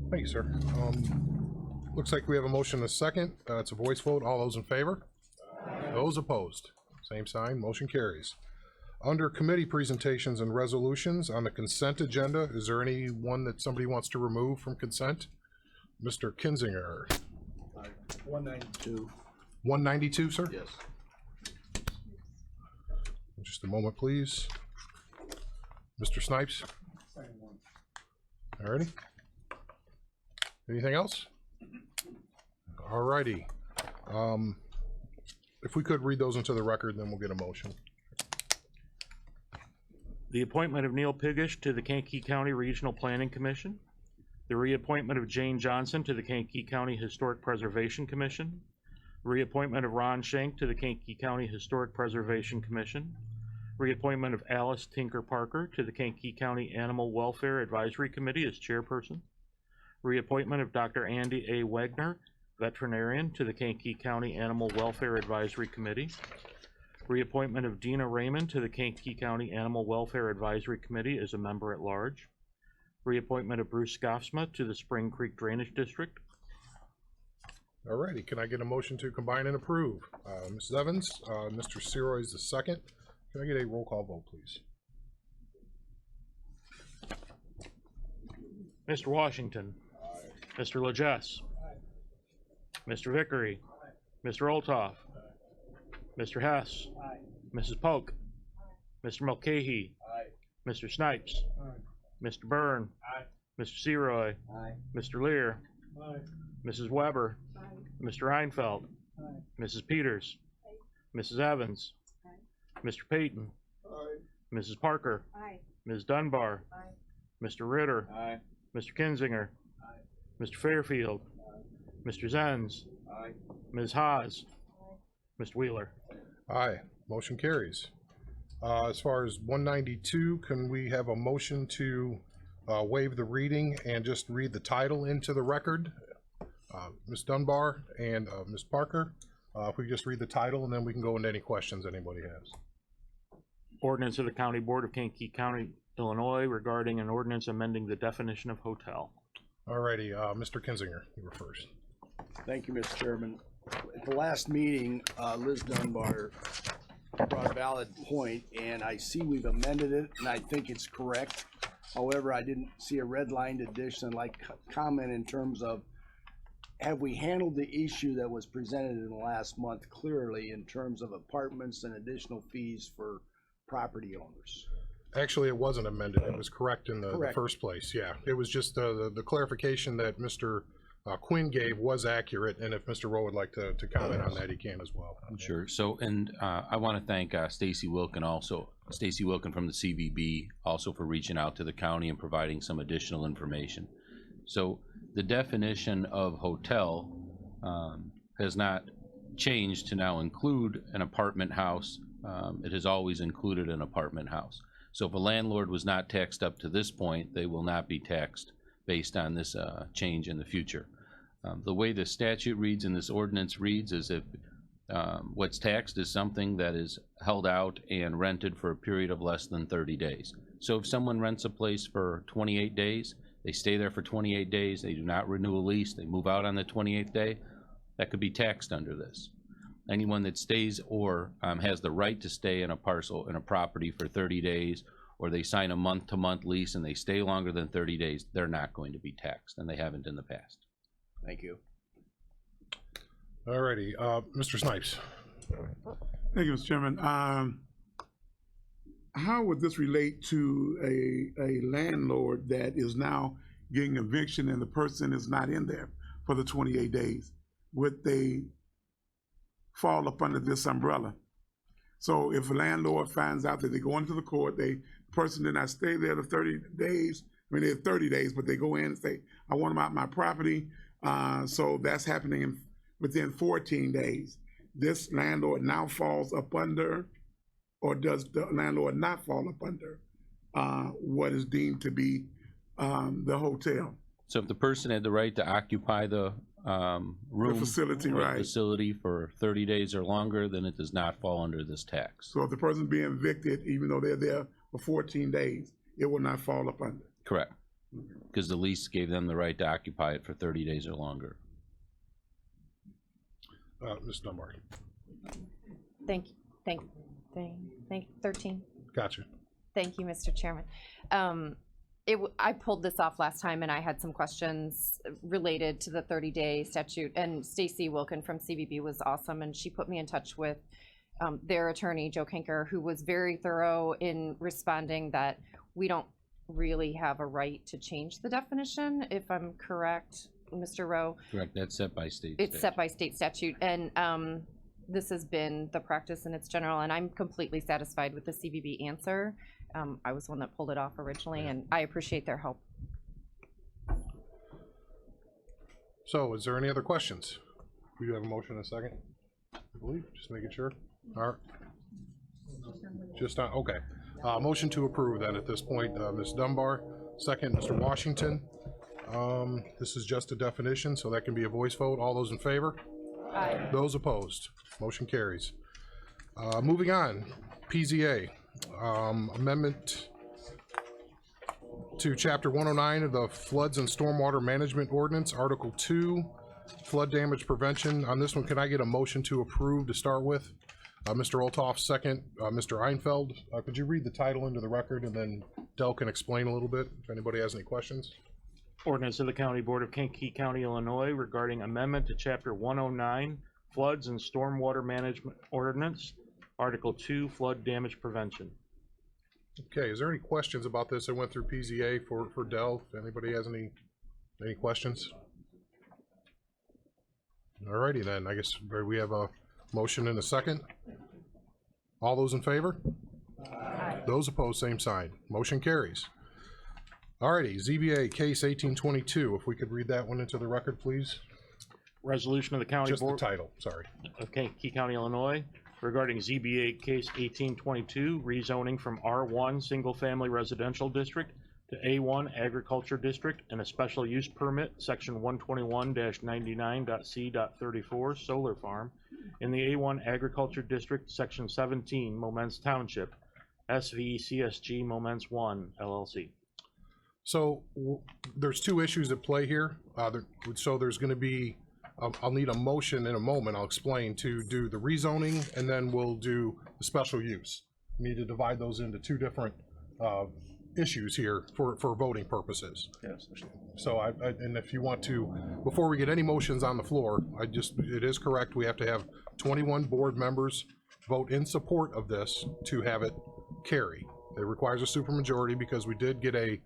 S1: Thank you, sir. Looks like we have a motion and a second. It's a voice vote. All those in favor? Aye. Those opposed? Same sign. Motion carries. Under committee presentations and resolutions on the consent agenda, is there any one that somebody wants to remove from consent? Mr. Kinzinger.
S10: 192.
S1: 192, sir?
S10: Yes.
S1: Just a moment, please. Mr. Snipes? All righty. Anything else? All righty. If we could read those into the record, then we'll get a motion.
S3: The appointment of Neil Pigish to the Kankakee County Regional Planning Commission. The reappointment of Jane Johnson to the Kankakee County Historic Preservation Commission. Reappointment of Ron Schenk to the Kankakee County Historic Preservation Commission. Reappointment of Alice Tinker Parker to the Kankakee County Animal Welfare Advisory Committee as chairperson. Reappointment of Dr. Andy A. Wagner, veterinarian, to the Kankakee County Animal Welfare Advisory Committee. Reappointment of Dina Raymond to the Kankakee County Animal Welfare Advisory Committee as a member at large. Reappointment of Bruce Scoffsma to the Spring Creek Drainage District.
S1: Alrighty, can I get a motion to combine and approve? Mrs. Evans, Mr. Seroy is the second. Can I get a roll call vote, please?
S3: Mr. Washington. Mr. Legess. Mr. Vickery. Mr. Olthoff. Mr. Hess. Mrs. Polk. Mr. Mulcahy. Mr. Snipes. Mr. Byrne. Mr. Seroy. Mr. Lear. Mrs. Weber. Mr. Reinfeldt. Mrs. Peters. Mrs. Evans. Mr. Payton. Mrs. Parker. Ms. Dunbar. Mr. Ritter. Mr. Kinzinger. Mr. Fairfield. Mr. Zenz. Ms. Haas. Mr. Wheeler.
S1: Aye, motion carries. As far as 192, can we have a motion to waive the reading and just read the title into the record? Ms. Dunbar and Ms. Parker, if we just read the title and then we can go into any questions anybody has.
S3: Ordinance of the County Board of Kankakee County, Illinois regarding an ordinance amending the definition of hotel.
S1: Alrighty, Mr. Kinzinger, you were first.
S15: Thank you, Mr. Chairman. At the last meeting, Liz Dunbar brought a valid point, and I see we've amended it, and I think it's correct. However, I didn't see a redlined addition. I'd like comment in terms of, have we handled the issue that was presented in the last month clearly in terms of apartments and additional fees for property owners?
S1: Actually, it wasn't amended. It was correct in the first place. Yeah, it was just the clarification that Mr. Quinn gave was accurate, and if Mr. Rowe would like to comment on that, he can as well.
S16: Sure. So, and I want to thank Stacy Wilkin from the CVB also for reaching out to the county and providing some additional information. So the definition of hotel has not changed to now include an apartment house. It has always included an apartment house. So if a landlord was not taxed up to this point, they will not be taxed based on this change in the future. The way the statute reads and this ordinance reads is if what's taxed is something that is held out and rented for a period of less than 30 days. So if someone rents a place for 28 days, they stay there for 28 days, they do not renew a lease, they move out on the 28th day, that could be taxed under this. Anyone that stays or has the right to stay in a parcel, in a property for 30 days, or they sign a month-to-month lease and they stay longer than 30 days, they're not going to be taxed, and they haven't in the past.
S15: Thank you.
S1: Alrighty, Mr. Snipes.
S17: Thank you, Mr. Chairman. How would this relate to a landlord that is now getting eviction and the person is not in there for the 28 days? Would they fall up under this umbrella? So if a landlord finds out that they go into the court, the person did not stay there the 30 days, I mean, they have 30 days, but they go in and say, I want them out my property. So that's happening within 14 days. This landlord now falls up under, or does the landlord not fall up under what is deemed to be the hotel?
S16: So if the person had the right to occupy the room,
S17: facility,
S16: or
S17: right,
S16: facility for 30 days or longer, then it does not fall under this tax.
S17: So if the person's being evicted, even though they're there for 14 days, it will not fall up under?
S16: Correct. Because the lease gave them the right to occupy it for 30 days or longer.
S1: Ms. Dunbar.
S18: Thank you. 13.
S1: Gotcha.
S18: Thank you, Mr. Chairman. I pulled this off last time and I had some questions related to the 30-day statute, and Stacy Wilkin from CVB was awesome, and she put me in touch with their attorney, Joe Kanker, who was very thorough in responding that we don't really have a right to change the definition, if I'm correct. Mr. Rowe?
S16: Correct, that's set by state
S18: It's
S16: statute.
S18: set by state statute, and this has been the practice in its general, and I'm completely satisfied with the CVB answer. I was the one that pulled it off originally, and I appreciate their help.
S1: So is there any other questions? We do have a motion in a second, I believe, just making sure. All right. Just not, okay. Motion to approve then at this point, Ms. Dunbar, second, Mr. Washington. This is just a definition, so that can be a voice vote. All those in favor?
S18: Aye.
S1: Those opposed? Motion carries. Moving on, PZA, amendment to Chapter 109 of the Floods and Stormwater Management Ordinance, Article 2, Flood Damage Prevention. On this one, can I get a motion to approve to start with? Mr. Olthoff, second. Mr. Einfeld, could you read the title into the record, and then Del can explain a little bit if anybody has any questions?
S3: Ordinance of the County Board of Kankakee County, Illinois regarding amendment to Chapter 109 Floods and Stormwater Management Ordinance, Article 2, Flood Damage Prevention.
S1: Okay, is there any questions about this? I went through PZA for Del. If anybody has any questions? Alrighty then, I guess we have a motion and a second. All those in favor? Aye. Those opposed, same sign. Motion carries. Alrighty, ZBA case 1822. If we could read that one into the record, please.
S3: Resolution of the County
S1: Just
S3: Board
S1: the title, sorry.
S3: of Kankakee County, Illinois regarding ZBA case 1822, rezoning from R1 Single Family Residential District to A1 Agriculture District and a special use permit, section 121-99.c.34, solar farm in the A1 Agriculture District, section 17, Momence Township, SVCSG Momence 1, LLC.
S1: So there's two issues at play here. So there's going to be, I'll need a motion in a moment, I'll explain, to do the rezoning, and then we'll do the special use. We need to divide those into two different issues here for voting purposes.
S2: Yes.
S1: So and if you want to, before we get any motions on the floor, it is correct, we have to have 21 board members vote in support of this to have it carry. It requires a supermajority because we did get a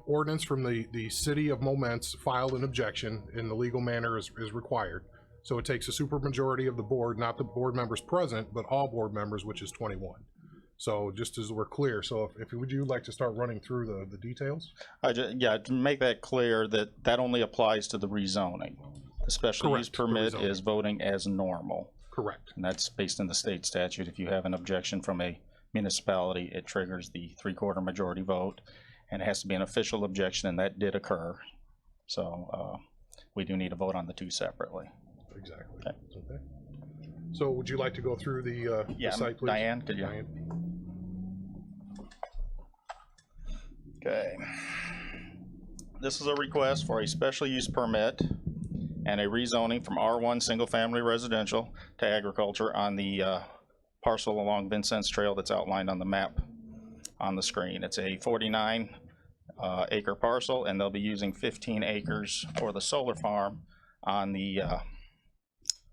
S1: ordinance from the city of Momence, filed an objection in the legal manner is required. So it takes a supermajority of the board, not the board members present, but all board members, which is 21. So just as we're clear, so would you like to start running through the details?
S19: Yeah, to make that clear, that only applies to the rezoning. The special use permit is voting as normal.
S1: Correct.
S19: And that's based in the state statute. If you have an objection from a municipality, it triggers the 3/4 majority vote, and it has to be an official objection, and that did occur. So we do need to vote on the two separately.
S1: Exactly. Okay. So would you like to go through the site, please?
S19: Diane, could you?
S1: Diane.
S19: Okay. This is a request for a special use permit and a rezoning from R1 single family residential to agriculture on the parcel along Vincent's Trail that's outlined on the map on the screen. It's a 49 acre parcel, and they'll be using 15 acres for the solar farm on the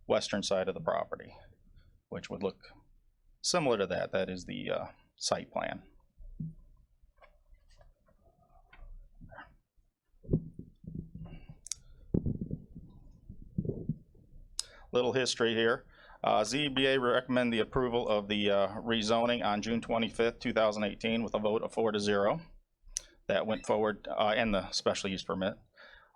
S19: western side of the property, which would look similar to that. That is the site plan. Little history here. ZBA recommend the approval of the rezoning on June 25th, 2018 with a vote of 4-0. That went forward, and the special use permit.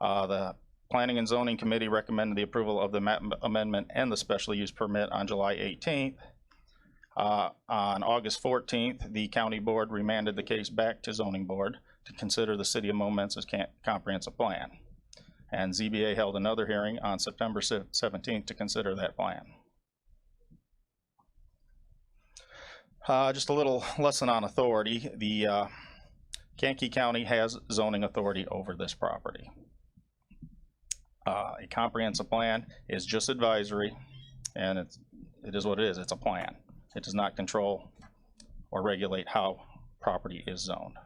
S19: The Planning and Zoning Committee recommended the approval of the map amendment and the special use permit on July 18th. On August 14th, the County Board remanded the case back to Zoning Board to consider the City of Momence's comprehensive plan. And ZBA held another hearing on September 17th to consider that plan. Just a little lesson on authority. The Kankakee County has zoning authority over this property. A comprehensive plan is just advisory, and it is what it is. It's a plan. It does not control or regulate how property is zoned.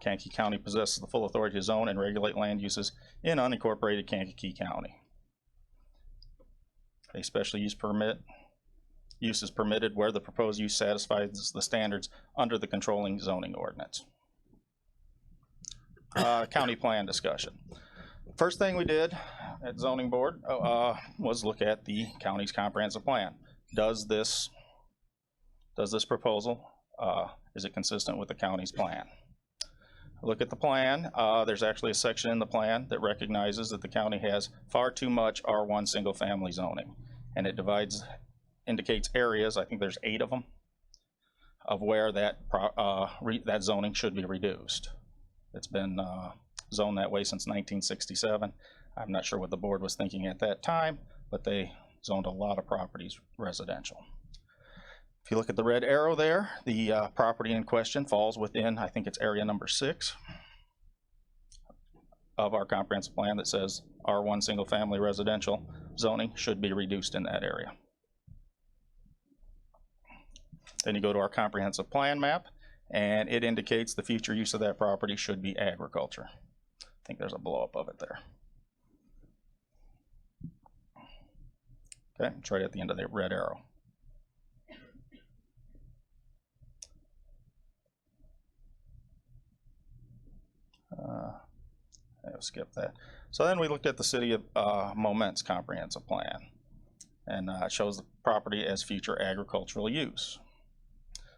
S19: Kankakee County possesses the full authority to zone and regulate land uses in unincorporated Kankakee County. A special use is permitted where the proposed use satisfies the standards under the controlling zoning ordinance. county plan discussion. First thing we did at zoning board was look at the county's comprehensive plan. Does this proposal, is it consistent with the county's plan? Look at the plan. There's actually a section in the plan that recognizes that the county has far too much R1 single family zoning, and it indicates areas, I think there's 8 of them, of where that zoning should be reduced. It's been zoned that way since 1967. I'm not sure what the board was thinking at that time, but they zoned a lot of properties residential. If you look at the red arrow there, the property in question falls within, I think it's area number 6 of our comprehensive plan that says R1 single family residential zoning should be reduced in that area. Then you go to our comprehensive plan map, and it indicates the future use of that property should be agriculture. I think there's a blow up of it there. Okay, it's right at the end of the red arrow. I'll skip that. So then we looked at the city of Moment's comprehensive plan, and it shows the property as future agricultural use.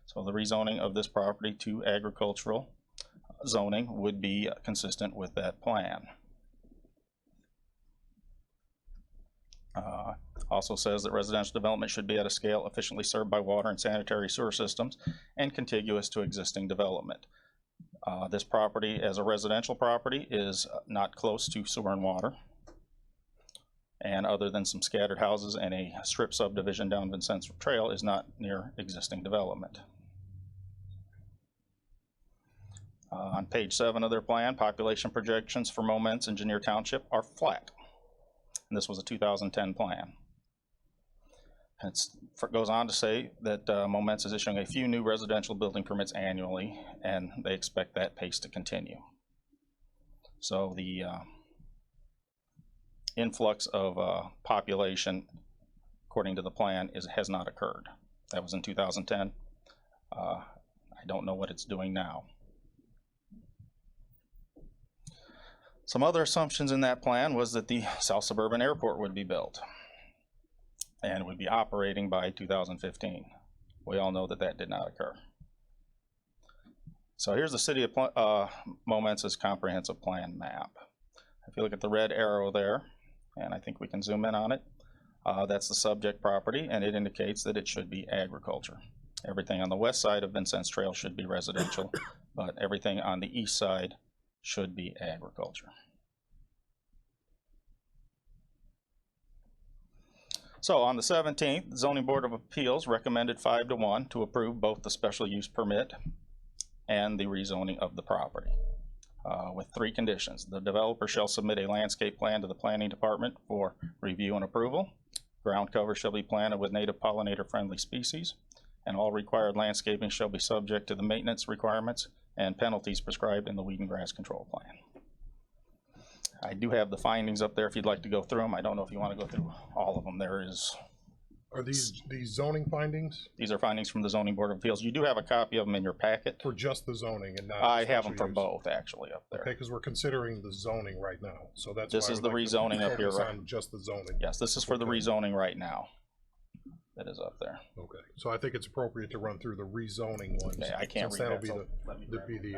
S19: So the rezoning of this property to agricultural zoning would be consistent with that plan. Also says that residential development should be at a scale efficiently served by water and sanitary sewer systems and contiguous to existing development. This property, as a residential property, is not close to sewer and water. And other than some scattered houses and a strip subdivision down Vincennes Trail, is not near existing development. On page 7 of their plan, population projections for Moments Engineer Township are flat. And this was a 2010 plan. It goes on to say that Moments is issuing a few new residential building permits annually, and they expect that pace to continue. So the influx of population, according to the plan, has not occurred. That was in 2010. I don't know what it's doing now. Some other assumptions in that plan was that the South Suburban Airport would be built and would be operating by 2015. We all know that that did not occur. So here's the city of Moments' comprehensive plan map. If you look at the red arrow there, and I think we can zoom in on it, that's the subject property, and it indicates that it should be agriculture. Everything on the west side of Vincennes Trail should be residential, but everything on the east side should be agriculture. So on the 17th, the Zoning Board of Appeals recommended 5-1 to approve both the special use permit and the rezoning of the property, with 3 conditions. The developer shall submit a landscape plan to the planning department for review and approval. Ground cover shall be planted with native pollinator friendly species, and all required landscaping shall be subject to the maintenance requirements and penalties prescribed in the weed and grass control plan. I do have the findings up there if you'd like to go through them. I don't know if you want to go through all of them.
S1: Are these zoning findings?
S19: These are findings from the Zoning Board of Appeals. You do have a copy of them in your packet.
S1: For just the zoning and not.
S19: I have them for both actually up there.
S1: Okay, because we're considering the zoning right now, so that's.
S19: This is the rezoning up here, right?
S1: On just the zoning.
S19: Yes, this is for the rezoning right now. That is up there.
S1: Okay, so I think it's appropriate to run through the rezoning ones.
S19: Okay, I can't read that, so
S1: that'll be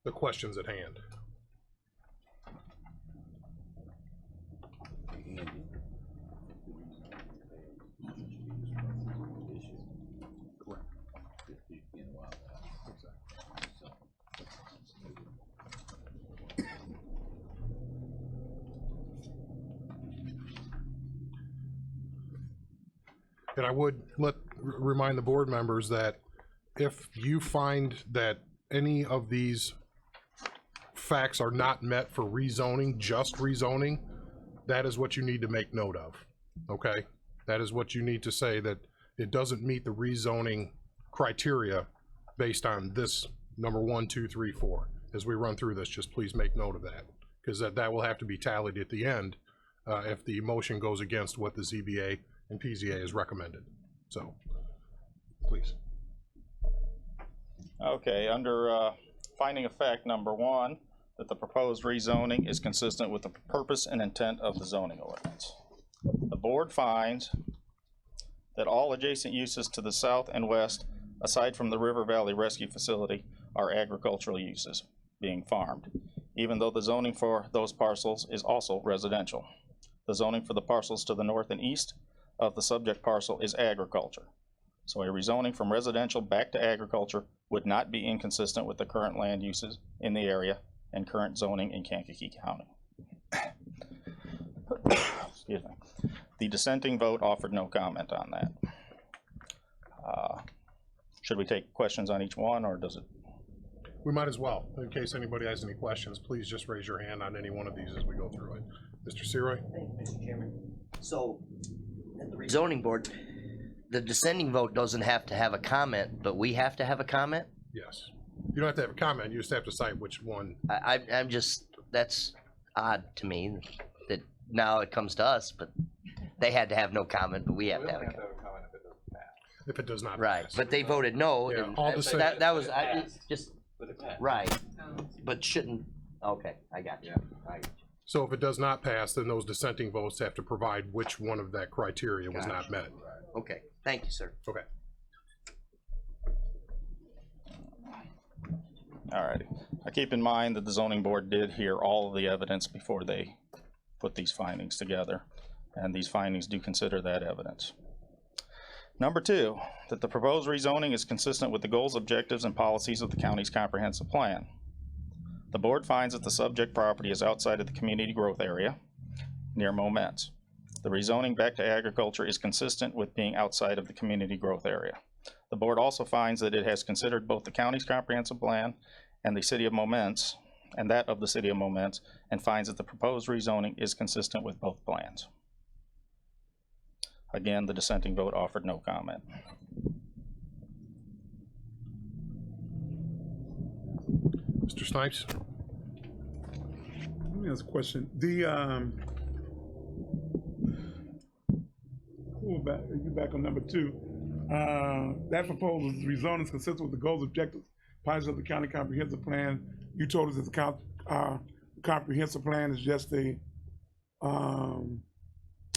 S1: the questions at hand. And I would remind the board members that if you find that any of these facts are not met for rezoning, just rezoning, that is what you need to make note of, okay? That is what you need to say, that it doesn't meet the rezoning criteria based on this number 1, 2, 3, 4. As we run through this, just please make note of that, because that will have to be tallied at the end if the motion goes against what the ZBA and PZA is recommended. So, please.
S19: Okay, under finding of fact number 1, that the proposed rezoning is consistent with the purpose and intent of the zoning ordinance. The board finds that all adjacent uses to the south and west, aside from the River Valley Rescue Facility, are agricultural uses being farmed, even though the zoning for those parcels is also residential. The zoning for the parcels to the north and east of the subject parcel is agriculture. So a rezoning from residential back to agriculture would not be inconsistent with the current land uses in the area and current zoning in Kankakee County. Excuse me. The dissenting vote offered no comment on that. Should we take questions on each one, or does it?
S1: We might as well. In case anybody has any questions, please just raise your hand on any one of these as we go through it. Mr. Seroy?
S20: Thank you, Mr. Chairman. So, at the rezoning board, the dissenting vote doesn't have to have a comment, but we have to have a comment?
S1: Yes. You don't have to have a comment, you just have to cite which one.
S20: I'm just, that's odd to me that now it comes to us, but they had to have no comment, but we have to have a comment.
S1: If it does not
S20: Right,
S1: pass.
S20: but they voted no,
S1: Yeah,
S20: and
S1: all the same.
S20: that was, just, right, but shouldn't, okay, I got you. Right.
S1: So if it does not pass, then those dissenting votes have to provide which one of that criteria was not met.
S20: Okay, thank you, sir.
S1: Okay.
S19: Alrighty. Keep in mind that the zoning board did hear all of the evidence before they put these findings together, and these findings do consider that evidence. Number 2, that the proposed rezoning is consistent with the goals, objectives, and policies of the county's comprehensive plan. The board finds that the subject property is outside of the community growth area near Moments. The rezoning back to agriculture is consistent with being outside of the community growth area. The board also finds that it has considered both the county's comprehensive plan and the city of Moments, and that of the city of Moments, and finds that the proposed rezoning is consistent with both plans. Again, the dissenting vote offered no comment.
S1: Mr. Snipes?
S17: Let me ask a question. You back on number 2. That proposal is rezoning is consistent with the goals, objectives, policies of the county comprehensive plan. You told us that the comprehensive plan is just a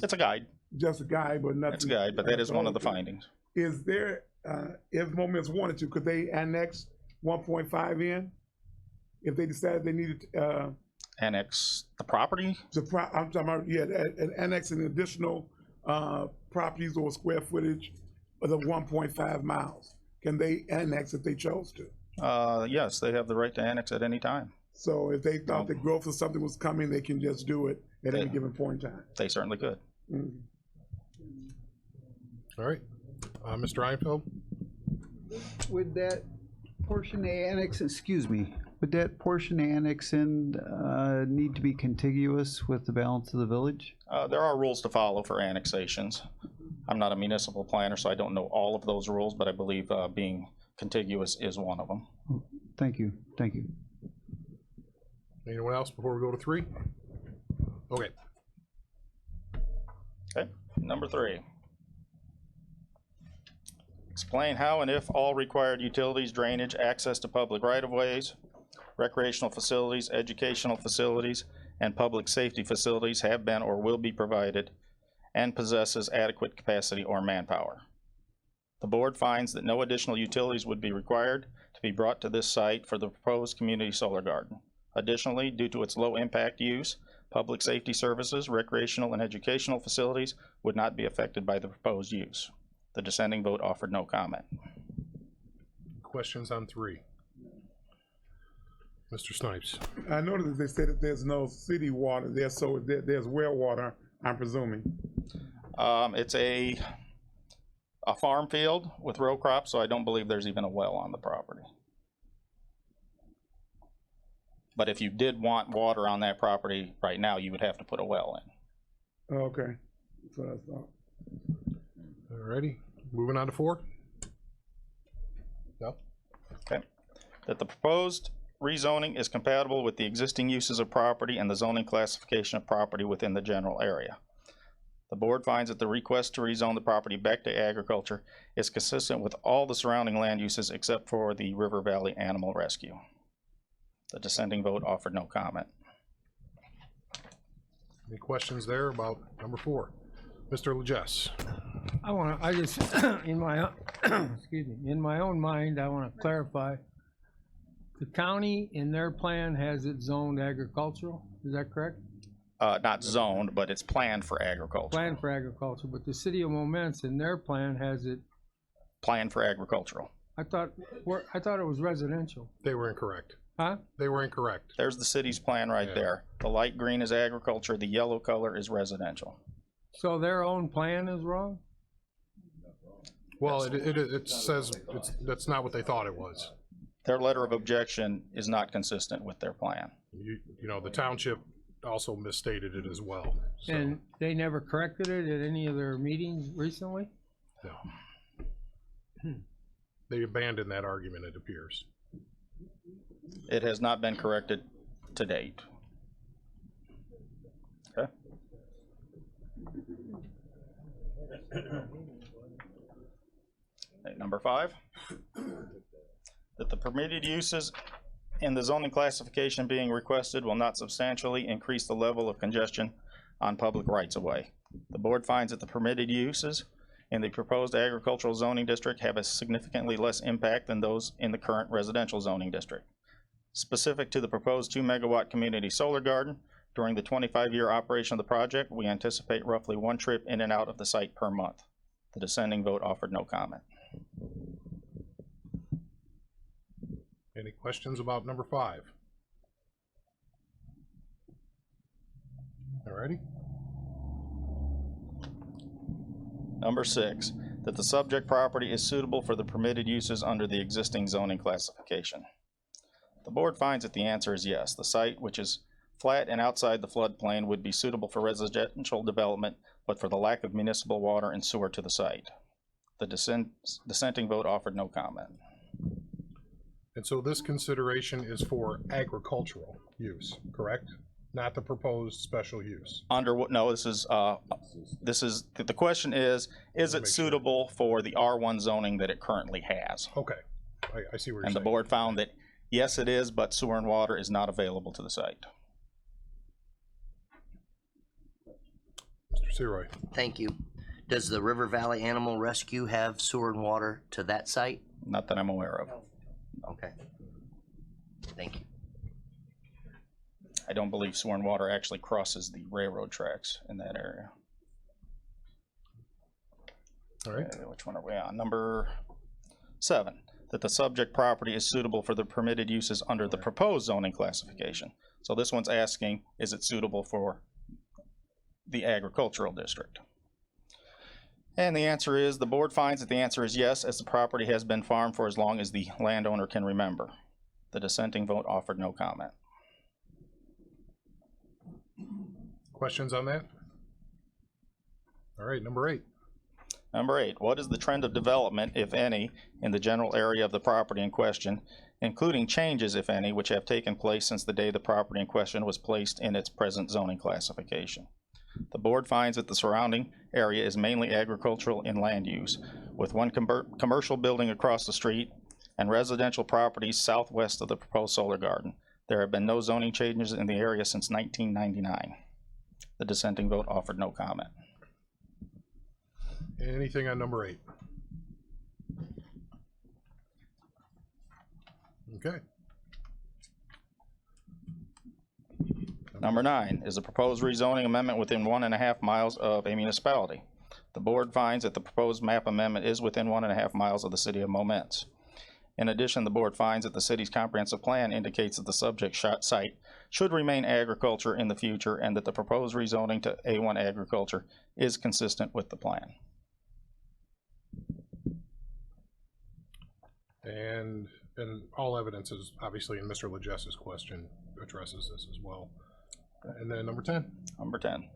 S19: it's a guide.
S17: Just a guide, but nothing.
S19: It's a guide, but that is one of the findings.
S17: Is there, if Moments wanted to, could they annex 1.5 in? If they decided they needed
S19: Annex the property?
S17: I'm talking about, yeah, annex an additional properties or square footage of the 1.5 miles. Can they annex if they chose to?
S19: Yes, they have the right to annex at any time.
S17: So if they thought that growth or something was coming, they can just do it at any given point in time.
S19: They certainly could.
S17: Mm-hmm.
S1: All right. Mr. Einfeld?
S21: Would that portion they annex, excuse me, would that portion they annex in need to be contiguous with the balance of the village?
S19: There are rules to follow for annexations. I'm not a municipal planner, so I don't know all of those rules, but I believe being contiguous is one of them.
S21: Thank you, thank you.
S1: Anyone else before we go to 3? Okay.
S19: Okay, number 3. Explain how and if all required utilities, drainage, access to public right-of-ways, recreational facilities, educational facilities, and public safety facilities have been or will be provided and possesses adequate capacity or manpower. The board finds that no additional utilities would be required to be brought to this site for the proposed community solar garden. Additionally, due to its low impact use, public safety services, recreational and educational facilities would not be affected by the proposed use. The dissenting vote offered no comment.
S1: Questions on 3? Mr. Snipes?
S17: I noticed that they said that there's no city water there, so there's well water, I'm presuming.
S19: It's a farm field with row crops, so I don't believe there's even a well on the property. But if you did want water on that property right now, you would have to put a well in.
S17: Okay. That's what I thought.
S1: Alrighty. Moving on to 4? No?
S19: Okay. That the proposed rezoning is compatible with the existing uses of property and the zoning classification of property within the general area. The board finds that the request to rezone the property back to agriculture is consistent with all the surrounding land uses except for the River Valley Animal Rescue. The dissenting vote offered no comment.
S1: Any questions there about number 4? Mr. Legess.
S9: I just, in my, excuse me, in my own mind, I want to clarify. The county in their plan has it zoned agricultural, is that correct?
S19: Not zoned, but it's planned for agriculture.
S9: Planned for agriculture, but the city of Momence in their plan has it,
S19: Planned for agricultural.
S9: I thought it was residential.
S1: They were incorrect.
S9: Huh?
S1: They were incorrect.
S19: There's the city's plan right there. The light green is agriculture, the yellow color is residential.
S9: So their own plan is wrong?
S1: Well, it says that's not what they thought it was.
S19: Their letter of objection is not consistent with their plan.
S1: You know, the township also misstated it as well. So,
S9: And they never corrected it at any of their meetings recently?
S1: no. They abandoned that argument, it appears.
S19: It has not been corrected to date. Okay. Okay, number 5, that the permitted uses in the zoning classification being requested will not substantially increase the level of congestion on public rights-of-way. The board finds that the permitted uses in the proposed agricultural zoning district have a significantly less impact than those in the current residential zoning district. Specific to the proposed 2-megawatt community solar garden, during the 25-year operation of the project, we anticipate roughly 1 trip in and out of the site per month. The dissenting vote offered no comment.
S1: Any questions about number 5? Alrighty.
S19: Number 6, that the subject property is suitable for the permitted uses under the existing zoning classification. The board finds that the answer is yes. The site, which is flat and outside the floodplain, would be suitable for residential development, but for the lack of municipal water and sewer to the site. The dissenting vote offered no comment.
S1: And so this consideration is for agricultural use, correct? Not the proposed special use.
S19: Under what? No, this is the question is it suitable for the R1 zoning that it currently has?
S1: Okay, I see what you're saying.
S19: And the board found that yes, it is, but sewer and water is not available to the site.
S1: Mr. Seroy.
S20: Thank you. Does the River Valley Animal Rescue have sewer and water to that site?
S19: Not that I'm aware of.
S20: Okay. Thank you.
S19: I don't believe sewer and water actually crosses the railroad tracks in that area.
S1: All right.
S19: Which one are we on? Number 7, that the subject property is suitable for the permitted uses under the proposed zoning classification. So this one's asking, is it suitable for the agricultural district? And the answer is, the board finds that the answer is yes, as the property has been farmed for as long as the landowner can remember. The dissenting vote offered no comment.
S1: Questions on that? All right, number 8.
S19: Number 8, what is the trend of development, if any, in the general area of the property in question, including changes, if any, which have taken place since the day the property in question was placed in its present zoning classification? The board finds that the surrounding area is mainly agricultural in land use, with one commercial building across the street and residential properties southwest of the proposed solar garden. There have been no zoning changes in the area since 1999. The dissenting vote offered no comment.
S1: Anything on number 8? Okay.
S19: Number 9 is the proposed rezoning amendment within 1.5 miles of a municipality. The board finds that the proposed map amendment is within 1.5 miles of the city of Momence. In addition, the board finds that the city's comprehensive plan indicates that the subject site should remain agriculture in the future and that the proposed rezoning to A1 agriculture is consistent with the plan.
S1: And all evidence is obviously in Mr. Legess's question addresses this as well. And then number 10.
S19: Number 10.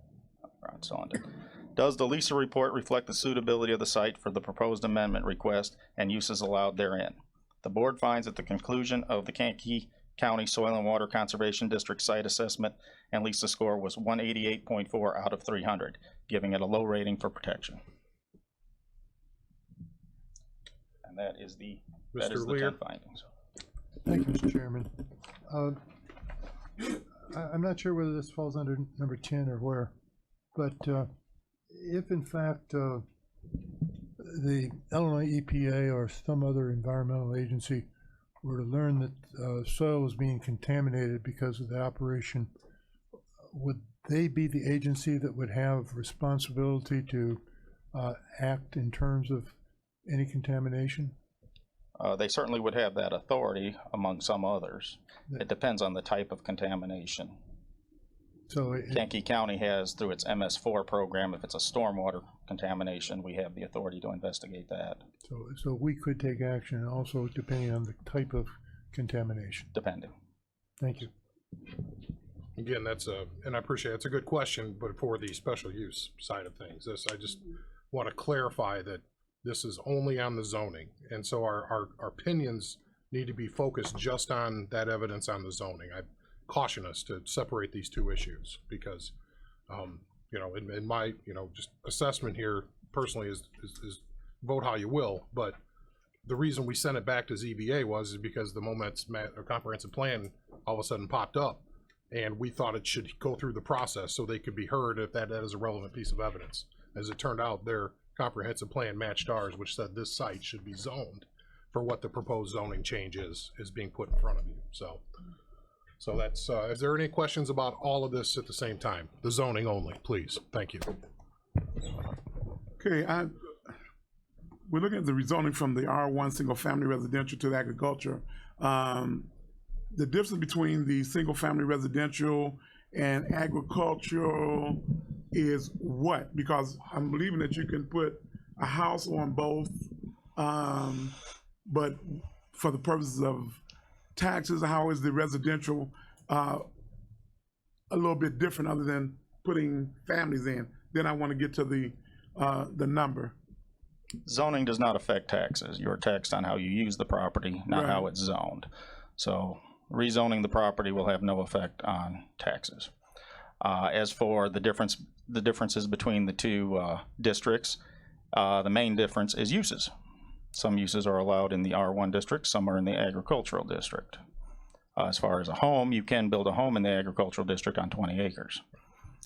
S19: Does the Lisa report reflect the suitability of the site for the proposed amendment request and uses allowed therein? The board finds that the conclusion of the Kankakee County Soil and Water Conservation District site assessment and Lisa score was 188.4 out of 300, giving it a low rating for protection. And that is the 10 findings.
S4: Thank you, Mr. Chairman. I'm not sure whether this falls under number 10 or where, but if in fact the Illinois EPA or some other environmental agency were to learn that soil was being contaminated because of the operation, would they be the agency that would have responsibility to act in terms of any contamination?
S19: They certainly would have that authority among some others. It depends on the type of contamination.
S4: So
S19: Kankakee County has, through its MS4 program, if it's a stormwater contamination, we have the authority to investigate that.
S4: So we could take action also depending on the type of contamination.
S19: Depending.
S4: Thank you.
S1: Again, and I appreciate it. It's a good question, but for the special use side of things, I just want to clarify that this is only on the zoning, and so our opinions need to be focused just on that evidence on the zoning. I caution us to separate these two issues because, you know, in my, you know, just assessment here personally is vote how you will, but the reason we sent it back to ZBA is because the moment a comprehensive plan all of a sudden popped up, and we thought it should go through the process so they could be heard if that is a relevant piece of evidence. As it turned out, their comprehensive plan matched ours, which said this site should be zoned for what the proposed zoning change is being put in front of you. So that's, is there any questions about all of this at the same time? The zoning only, please. Thank you.
S17: Okay, we're looking at the rezoning from the R1 single family residential to the agriculture. The difference between the single family residential and agricultural is what? Because I'm believing that you can put a house on both, but for the purposes of taxes, how is the residential a little bit different other than putting families in? Then I want to get to the number.
S19: Zoning does not affect taxes. You're taxed on how you use the property, not how it's zoned. So rezoning the property will have no effect on taxes. As for the differences between the two districts, the main difference is uses. Some uses are allowed in the R1 district, some are in the agricultural district. As far as a home, you can build a home in the agricultural district on 20 acres.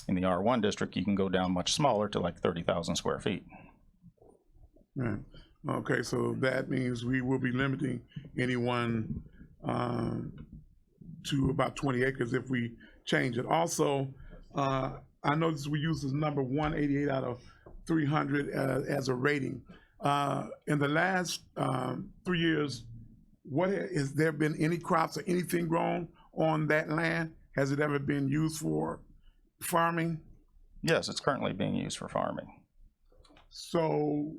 S19: In the R1 district, you can go down much smaller to like 30,000 square feet.
S17: Right. Okay, so that means we will be limiting anyone to about 20 acres if we change it. Also, I noticed we use this number 188 out of 300 as a rating. In the last 3 years, has there been any crops or anything grown on that land? Has it ever been used for farming?
S19: Yes, it's currently being used for farming.
S17: So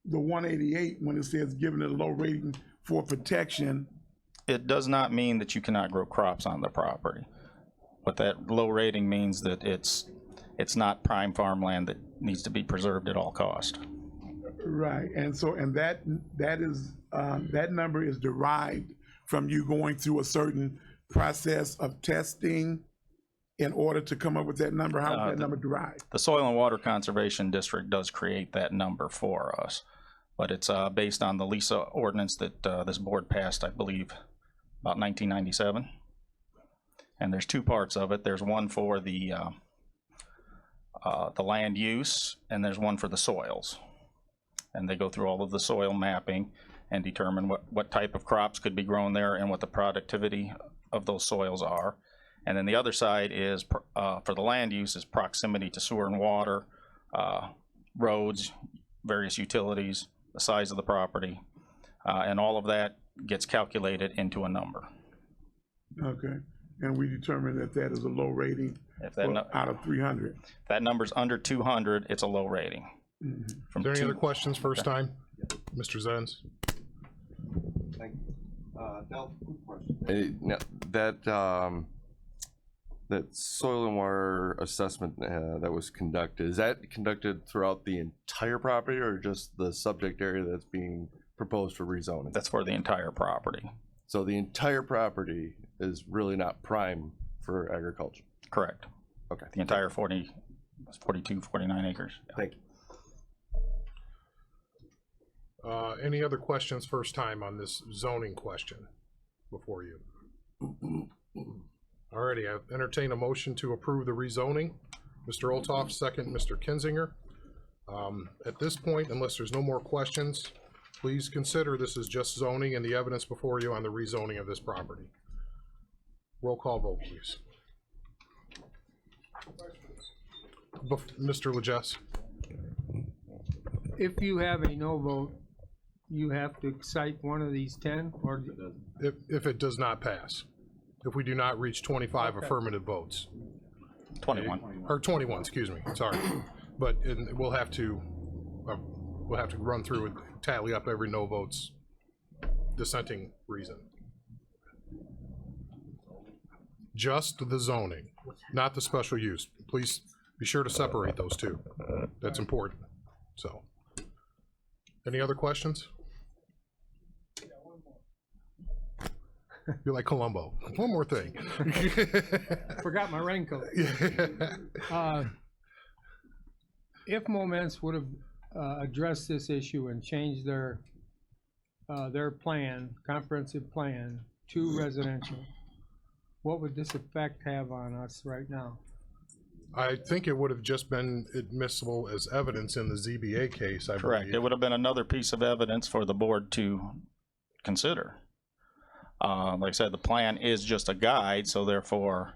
S17: the 188, when it says giving it a low rating for protection,
S19: it does not mean that you cannot grow crops on the property. But that low rating means that it's not prime farmland that needs to be preserved at all cost.
S17: Right, and so that is that number is derived from you going through a certain process of testing in order to come up with that number. How is that number derived?
S19: The Soil and Water Conservation District does create that number for us, but it's based on the LISA ordinance that this board passed, I believe, about 1997. And there's two parts of it. There's one for the land use, and there's one for the soils. And they go through all of the soil mapping and determine what type of crops could be grown there and what the productivity of those soils are. And then the other side is, for the land use, is proximity to sewer and water, roads, various utilities, the size of the property, and all of that gets calculated into a number.
S17: Okay, and we determine that that is a low rating out of 300.
S19: If that number's under 200, it's a low rating.
S17: Mm-hmm.
S1: Are there any other questions first time? Mr. Zenz?
S22: Thank you. Del, quick question. That soil and water assessment that was conducted, is that conducted throughout the entire property or just the subject area that's being proposed for rezoning?
S19: That's for the entire property.
S22: So the entire property is really not prime for agriculture?
S19: Correct.
S22: Okay.
S19: The entire 42, 49 acres.
S22: Thank you.
S1: Any other questions first time on this zoning question before you? Alrighty, I entertain a motion to approve the rezoning. Mr. Olthoff, second, Mr. Kinzinger. At this point, unless there's no more questions, please consider this is just zoning and the evidence before you on the rezoning of this property. Roll call vote, please. Mr. Legess.
S9: If you have a no vote, you have to cite one of these 10, or?
S1: If it does not pass, if we do not reach 25 affirmative votes.
S19: 21.
S1: Or 21, excuse me, sorry. But we'll have to run through and tally up every no votes dissenting reason. Just the zoning, not the special use. Please be sure to separate those two. That's important. So, any other questions? You're like Columbo. One more thing.
S9: Forgot my raincoat. If Moments would have addressed this issue and changed their plan, comprehensive plan, to residential, what would this effect have on us right now?
S1: I think it would have just been admissible as evidence in the ZBA case, I
S19: Correct.
S1: believe.
S19: It would have been another piece of evidence for the board to consider. Like I said, the plan is just a guide, so therefore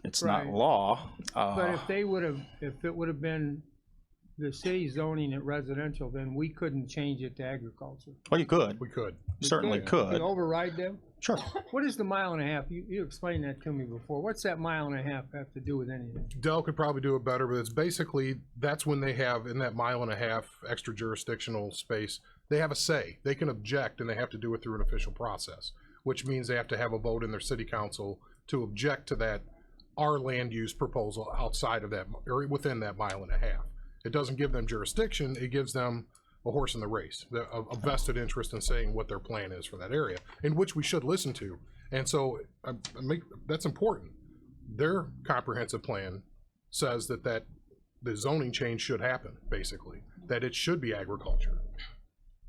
S19: it's not law.
S9: But if it would have been the city zoning it residential, then we couldn't change it to agriculture.
S19: Well, you could.
S1: We could.
S19: Certainly could.
S9: You override them?
S19: Sure.
S9: What is the mile and a half? You explained that to me before. What's that mile and a half have to do with anything?
S1: Dell could probably do it better, but it's basically, that's when they have, in that mile and a half extra jurisdictional space, they have a say. They can object, and they have to do it through an official process, which means they have to have a vote in their city council to object to that, our land use proposal outside of that, or within that mile and a half. It doesn't give them jurisdiction, it gives them a horse in the race, a vested interest in saying what their plan is for that area, in which we should listen to. And so that's important. Their comprehensive plan says that the zoning change should happen, basically, that it should be agriculture.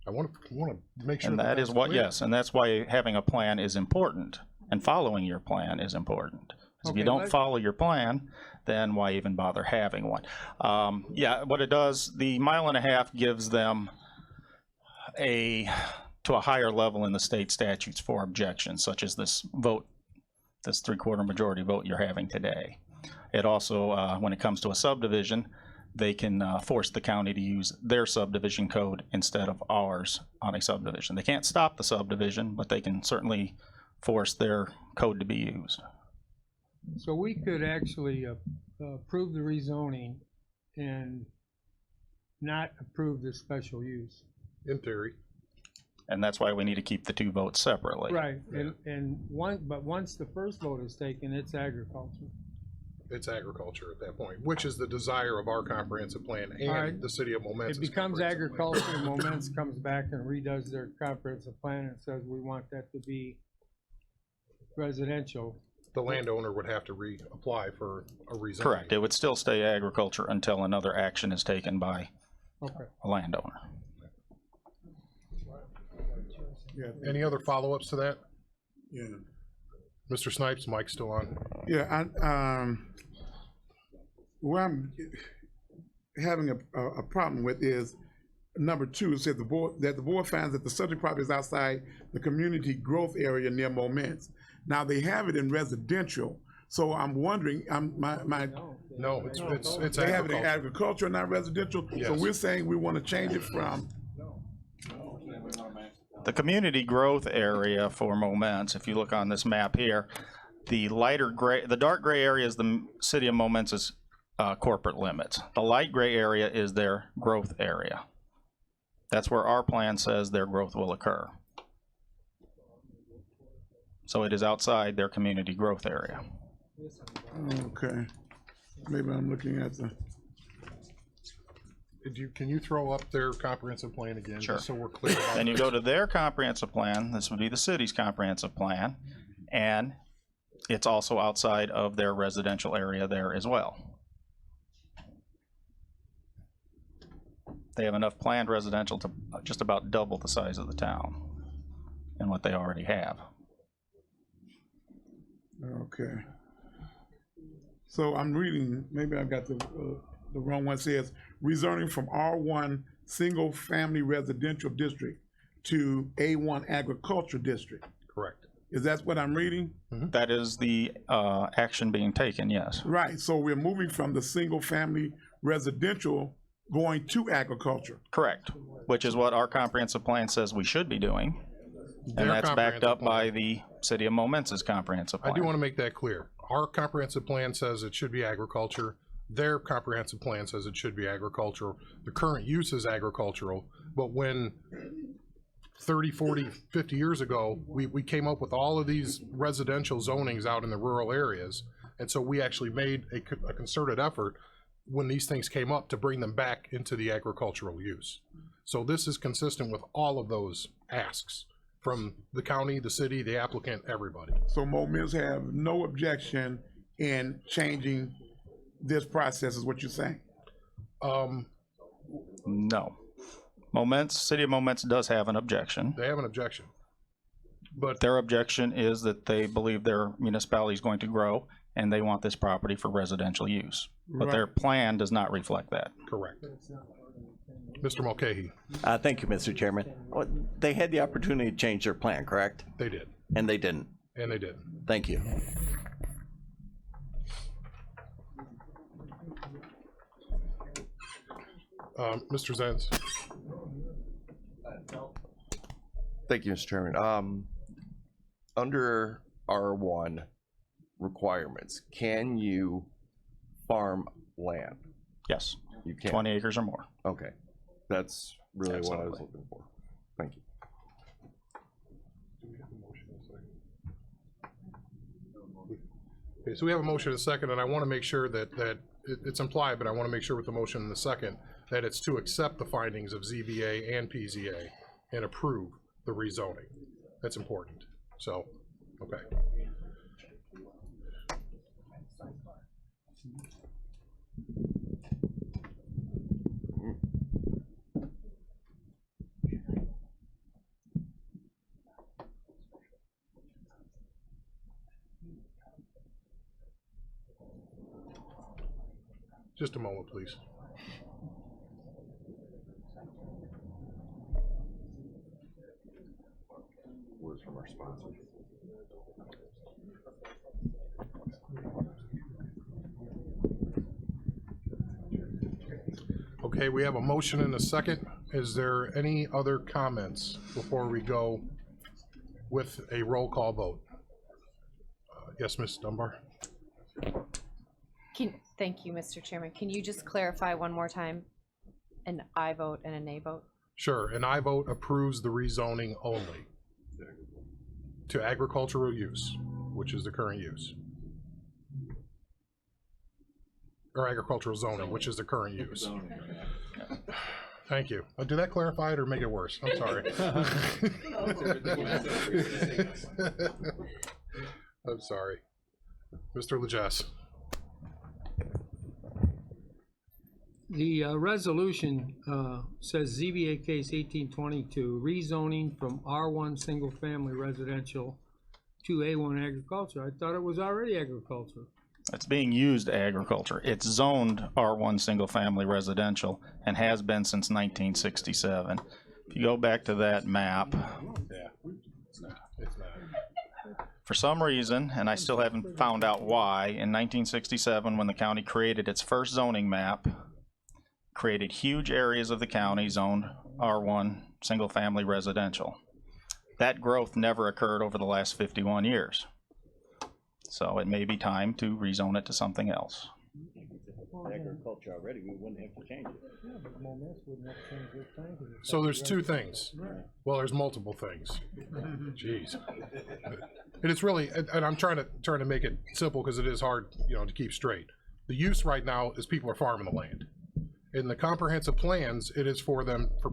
S1: I want to make sure.
S19: And that is what, yes, and that's why having a plan is important, and following your plan is important. If you don't follow your plan, then why even bother having one? Yeah, what it does, the mile and a half gives them to a higher level in the state statutes for objections, such as this vote, this 3/4 majority vote you're having today. It also, when it comes to a subdivision, they can force the county to use their subdivision code instead of ours on a subdivision. They can't stop the subdivision, but they can certainly force their code to be used.
S9: So we could actually approve the rezoning and not approve the special use.
S1: In theory.
S19: And that's why we need to keep the two votes separately.
S9: Right, but once the first vote is taken, it's agriculture.
S1: It's agriculture at that point, which is the desire of our comprehensive plan and the city of Momentus.
S9: It becomes agriculture, and Moments comes back and redoes their comprehensive plan and says, we want that to be residential.
S1: The landowner would have to reapply for a rezoning.
S19: Correct. It would still stay agriculture until another action is taken by a landowner.
S1: Yeah. Any other follow-ups to that?
S17: Yeah.
S1: Mr. Snipes, mic's still on.
S17: Yeah, where I'm having a problem with is number 2. It said the board finds that the subject property is outside the community growth area near Moments. Now they have it in residential, so I'm wondering.
S1: No, it's
S17: they have it in agriculture, not residential.
S1: Yes.
S17: So we're saying we want to change it from.
S19: The community growth area for Moments, if you look on this map here, the dark gray area is the city of Moments' corporate limits. The light gray area is their growth area. That's where our plan says their growth will occur. So it is outside their community growth area.
S17: Okay. Maybe I'm looking at the.
S1: Can you throw up their comprehensive plan again?
S19: Sure.
S1: Just so we're clear about
S19: Then you go to their comprehensive plan. This would be the city's comprehensive plan. And it's also outside of their residential area there as well. They have enough planned residential to just about double the size of the town and what they already have.
S17: Okay. So I'm reading, maybe I've got the wrong one. It says rezoning from R1 single family residential district to A1 agricultural district.
S1: Correct.
S17: Is that what I'm reading?
S19: That is the action being taken, yes.
S17: Right, so we're moving from the single family residential going to agriculture.
S19: Correct, which is what our comprehensive plan says we should be doing.
S1: Their
S19: And that's backed up
S1: comprehensive
S19: by the City of Momence's comprehensive
S1: I
S19: plan.
S1: do want to make that clear. Our comprehensive plan says it should be agriculture. Their comprehensive plan says it should be agricultural. The current use is agricultural, but when 30, 40, 50 years ago, we came up with all of these residential zonings out in the rural areas. And so we actually made a concerted effort when these things came up to bring them back into the agricultural use. So this is consistent with all of those asks from the county, the city, the applicant, everybody.
S17: So Moments have no objection in changing this process, is what you're saying?
S19: No. City of Moments does have an objection.
S1: They have an objection. But
S19: their objection is that they believe their municipality is going to grow and they want this property for residential use. But their plan does not reflect that.
S1: Correct. Mr. Mulcahy.
S5: Thank you, Mr. Chairman. They had the opportunity to change their plan, correct?
S1: They did.
S5: And they didn't?
S1: And they did.
S5: Thank you.
S1: Mr. Zenz.
S22: Thank you, Mr. Chairman. Under R1 requirements, can you farm land?
S19: Yes.
S22: You can.
S19: 20 acres or more.
S22: Okay. That's really what I was
S19: Absolutely.
S22: looking for. Thank you.
S1: Okay, so we have a motion and a second, and I want to make sure that it's implied, but I want to make sure with the motion in the second that it's to accept the findings of ZBA and PZA and approve the rezoning. That's important. So, okay. Just a moment, please.
S22: Words from our sponsor.
S1: Okay, we have a motion and a second. Is there any other comments before we go with a roll call vote? Yes, Ms. Dunbar?
S18: Thank you, Mr. Chairman. Can you just clarify one more time? An aye vote and a nay vote?
S1: Sure, an aye vote approves the rezoning only to agricultural use, which is the current use. Or agricultural zoning, which is the current use. Thank you. Did that clarify it or make it worse? I'm sorry. I'm sorry. Mr. Legess.
S9: The resolution says ZBA case 1822, rezoning from R1 single family residential to A1 agriculture. I thought it was already agriculture.
S19: It's being used agriculture. It's zoned R1 single family residential and has been since 1967. If you go back to that map, for some reason, and I still haven't found out why, in 1967 when the county created its first zoning map, created huge areas of the county zoned R1 single family residential. That growth never occurred over the last 51 years. So it may be time to rezone it to something else.
S5: Agriculture already, we wouldn't have to change it.
S1: So there's two things. Well, there's multiple things. Jeez. And it's really, and I'm trying to make it simple because it is hard, to keep straight. The use right now is people are farming the land. In the comprehensive plans, it is for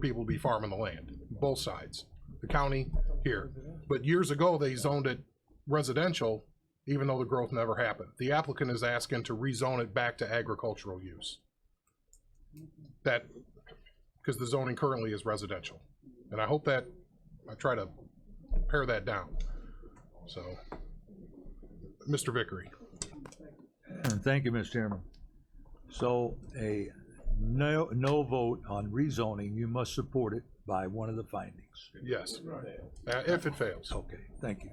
S1: people to be farming the land, both sides, the county here. But years ago, they zoned it residential, even though the growth never happened. The applicant is asking to rezone it back to agricultural use. Because the zoning currently is residential. And I hope that, I try to pare that down. So, Mr. Vickery.
S6: Thank you, Mr. Chairman. So a no vote on rezoning, you must support it by one of the findings.
S1: Yes, if it fails.
S6: Okay, thank you.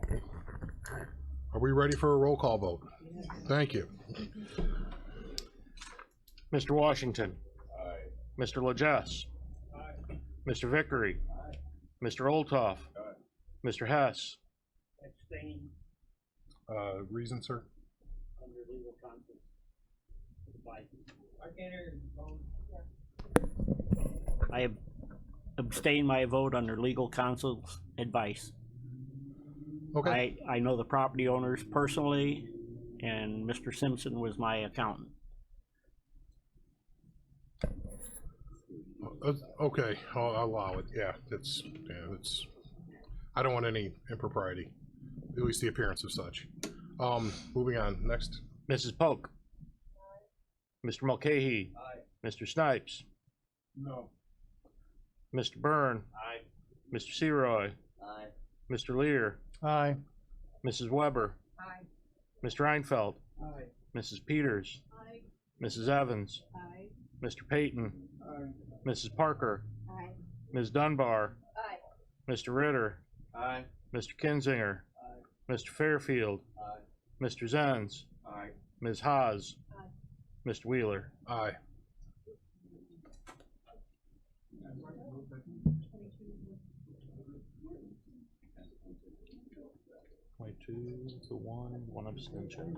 S1: Are we ready for a roll call vote? Thank you.
S3: Mr. Washington. Aye. Mr. Legess. Aye. Mr. Vickery. Aye. Mr. Olthoff. Aye. Mr. Hess.
S9: Abstain.
S1: Reason, sir?
S9: Under legal counsel. I can't hear you. I abstain my vote under legal counsel's advice.
S1: Okay.
S9: I know the property owners personally, and Mr. Simpson was my accountant.
S1: Okay, I'll allow it. Yeah, it's, I don't want any impropriety, at least the appearance of such. Moving on, next.
S3: Mrs. Polk. Aye. Mr. Mulcahy. Aye. Mr. Snipes.
S6: No.
S3: Mr. Byrne.
S9: Aye.
S3: Mr. Seroy.
S9: Aye.
S3: Mr. Lear.
S4: Aye.
S3: Mrs. Weber.
S18: Aye.
S3: Mr. Einfeld.
S9: Aye.
S3: Mrs. Peters.
S18: Aye.
S3: Mrs. Evans.
S18: Aye.
S3: Mr. Payton.
S9: Aye.
S3: Mrs. Parker.
S18: Aye.
S3: Ms. Dunbar.
S18: Aye.
S3: Mr. Ritter.
S9: Aye.
S3: Mr. Kinzinger.
S9: Aye.
S3: Mr. Fairfield.
S9: Aye.
S3: Mr. Zenz.
S9: Aye.
S3: Ms. Haas.
S18: Aye.
S3: Mr. Wheeler.
S1: Aye.
S3: One abstention.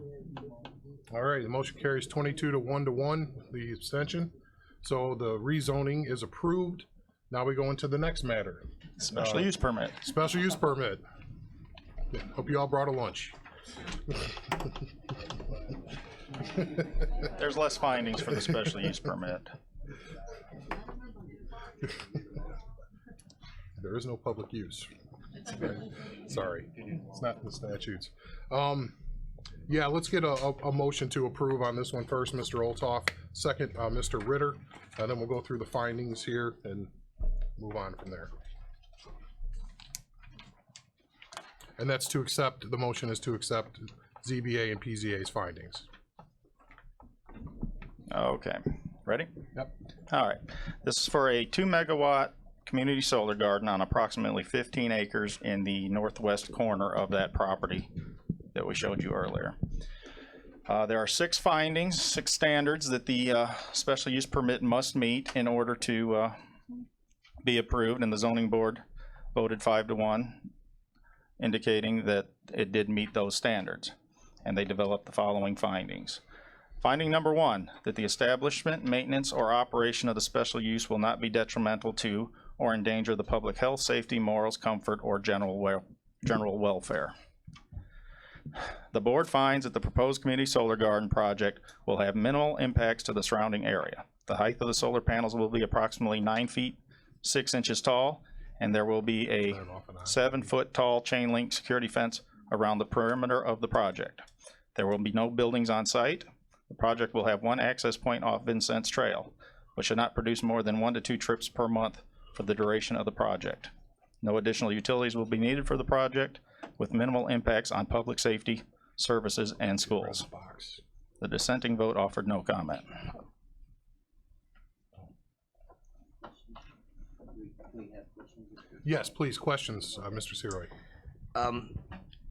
S1: All right, the motion carries 22 to 1, the abstention. So the rezoning is approved. Now we go into the next matter.
S19: Special use permit.
S1: Special use permit. Hope you all brought a lunch.
S19: There's less findings for the special use permit.
S1: There is no public use. Sorry, it's not in the statutes. Yeah, let's get a motion to approve on this one first, Mr. Olthoff. Second, Mr. Ritter, and then we'll go through the findings here and move on from there. And that's to accept, the motion is to accept ZBA and PZA's findings.
S19: Okay, ready?
S1: Yep.
S19: All right, this is for a 2 megawatt community solar garden on approximately 15 acres in the northwest corner of that property that we showed you earlier. There are 6 findings, 6 standards that the special use permit must meet in order to be approved, and the zoning board voted 5-1, indicating that it did meet those standards, and they developed the following findings. Finding number 1, that the establishment, maintenance, or operation of the special use will not be detrimental to or endanger the public health, safety, morals, comfort, or general welfare. The board finds that the proposed community solar garden project will have minimal impacts to the surrounding area. The height of the solar panels will be approximately 9 feet 6 inches tall, and there will be a 7-foot tall chain link security fence around the perimeter of the project. There will be no buildings on site. The project will have 1 access point off Vincent's Trail, but should not produce more than 1 to 2 trips per month for the duration of the project. No additional utilities will be needed for the project, with minimal impacts on public safety, services, and schools. The dissenting vote offered no comment.
S1: Yes, please, questions, Mr. Seroy.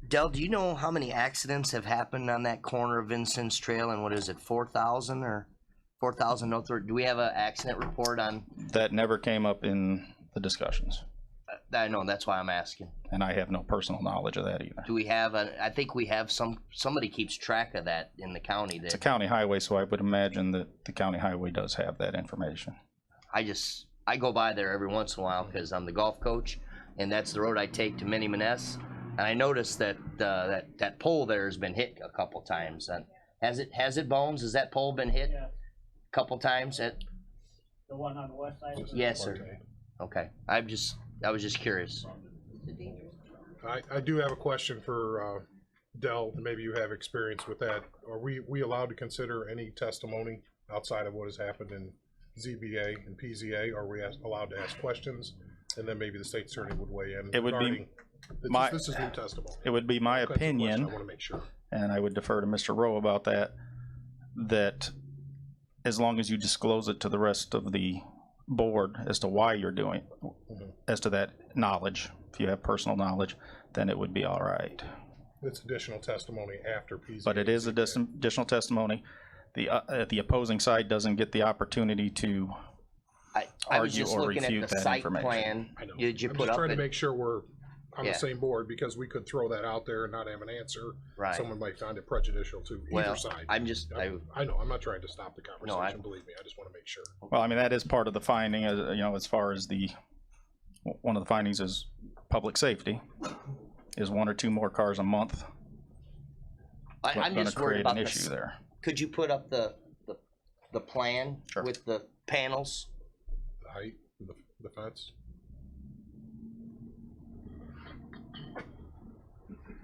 S20: Del, do you know how many accidents have happened on that corner of Vincent's Trail, and what is it, 4,000 or 4,000? Do we have an accident report on?
S19: That never came up in the discussions.
S20: I know, that's why I'm asking.
S19: And I have no personal knowledge of that either.
S20: Do we have I think we have somebody keeps track of that in the county.
S19: It's a county highway, so I would imagine that the county highway does have that information.
S20: I go by there every once in a while because I'm the golf coach, and that's the road I take to Mini Maness. And I noticed that that pole there has been hit a couple times. And has it, Bones? Has that pole been hit a couple times?
S9: The one on the west side?
S20: Yes, sir. Okay. I was just curious.
S1: I do have a question for Del. Maybe you have experience with that. Are we allowed to consider any testimony outside of what has happened in ZBA and PZA? Are we allowed to ask questions? And then maybe the state attorney would weigh in.
S19: It would be
S1: this is new testimony.
S19: It would be my opinion.
S1: I want to make sure.
S19: and I would defer to Mr. Rowe about that, that as long as you disclose it to the rest of the board as to why you're doing, as to that knowledge, if you have personal knowledge, then it would be all right.
S1: It's additional testimony after PZ.
S19: But it is additional testimony. The opposing side doesn't get the opportunity to
S20: I was
S19: argue
S20: just
S19: or
S20: looking at
S19: refute
S20: the
S19: that
S20: site
S19: information.
S20: plan. Did you
S1: I'm
S20: put
S1: just
S20: up
S1: trying to
S20: it?
S1: make sure we're on
S20: Yeah.
S1: the same board, because we could throw that out there and not have an answer.
S20: Right.
S1: Someone might find it prejudicial to
S20: Well,
S1: either side.
S20: I'm just,
S1: I know, I'm not trying to stop the conversation, believe me, I just want to make sure.
S19: Well, I mean, that is part of the finding, as far as one of the findings is public safety, is 1 or 2 more cars a month.
S20: I'm
S19: gonna
S20: just worried
S19: create
S20: about
S19: an
S20: this.
S19: issue there.
S20: Could you put up the plan with the panels?
S1: The height, the fence.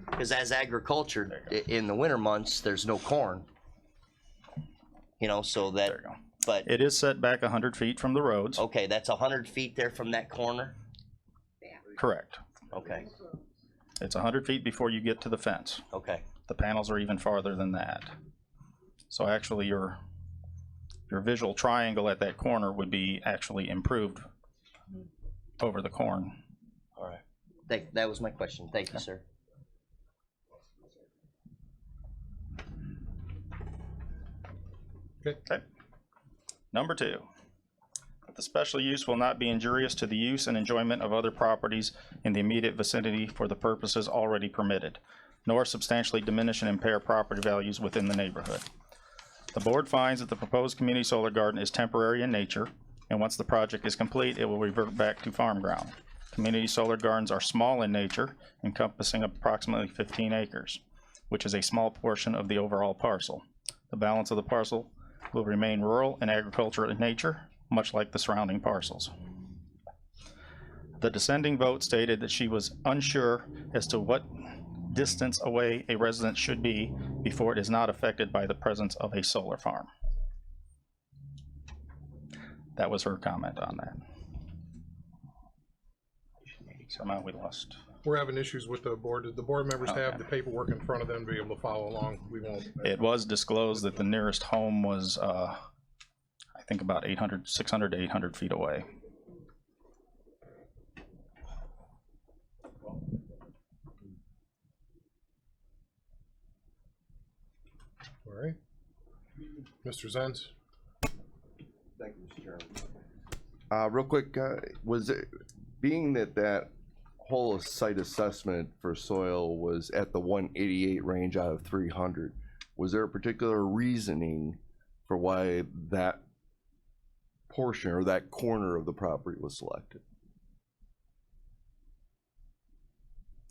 S20: Because as agriculture, in the winter months, there's no corn. You know, so that, but.
S19: It is set back 100 feet from the roads.
S20: Okay, that's 100 feet there from that corner?
S19: Correct.
S20: Okay,
S19: It's 100 feet before you get to the fence.
S20: okay.
S19: The panels are even farther than that. So actually your visual triangle at that corner would be actually improved over the corn.
S20: All right. That was my question. Thank you, sir.
S19: Okay. Number 2, that the special use will not be injurious to the use and enjoyment of other properties in the immediate vicinity for the purposes already permitted, nor substantially diminish and impair property values within the neighborhood. The board finds that the proposed community solar garden is temporary in nature, and once the project is complete, it will revert back to farm ground. Community solar gardens are small in nature, encompassing approximately 15 acres, which is a small portion of the overall parcel. The balance of the parcel will remain rural and agricultural in nature, much like the surrounding parcels. The dissenting vote stated that she was unsure as to what distance away a residence should be before it is not affected by the presence of a solar farm. That was her comment on that. Somehow we lost.
S1: We're having issues with the board. Did the board members have the paperwork in front of them to be able to follow along? We won't.
S19: It was disclosed that the nearest home was, I think about 600 to 800 feet away.
S1: All right. Mr. Zenz?
S22: Thank you, Mr. Chairman. Real quick, was it, being that whole site assessment for soil was at the 188 range out of 300, was there a particular reasoning for why that portion or that corner of the property was selected?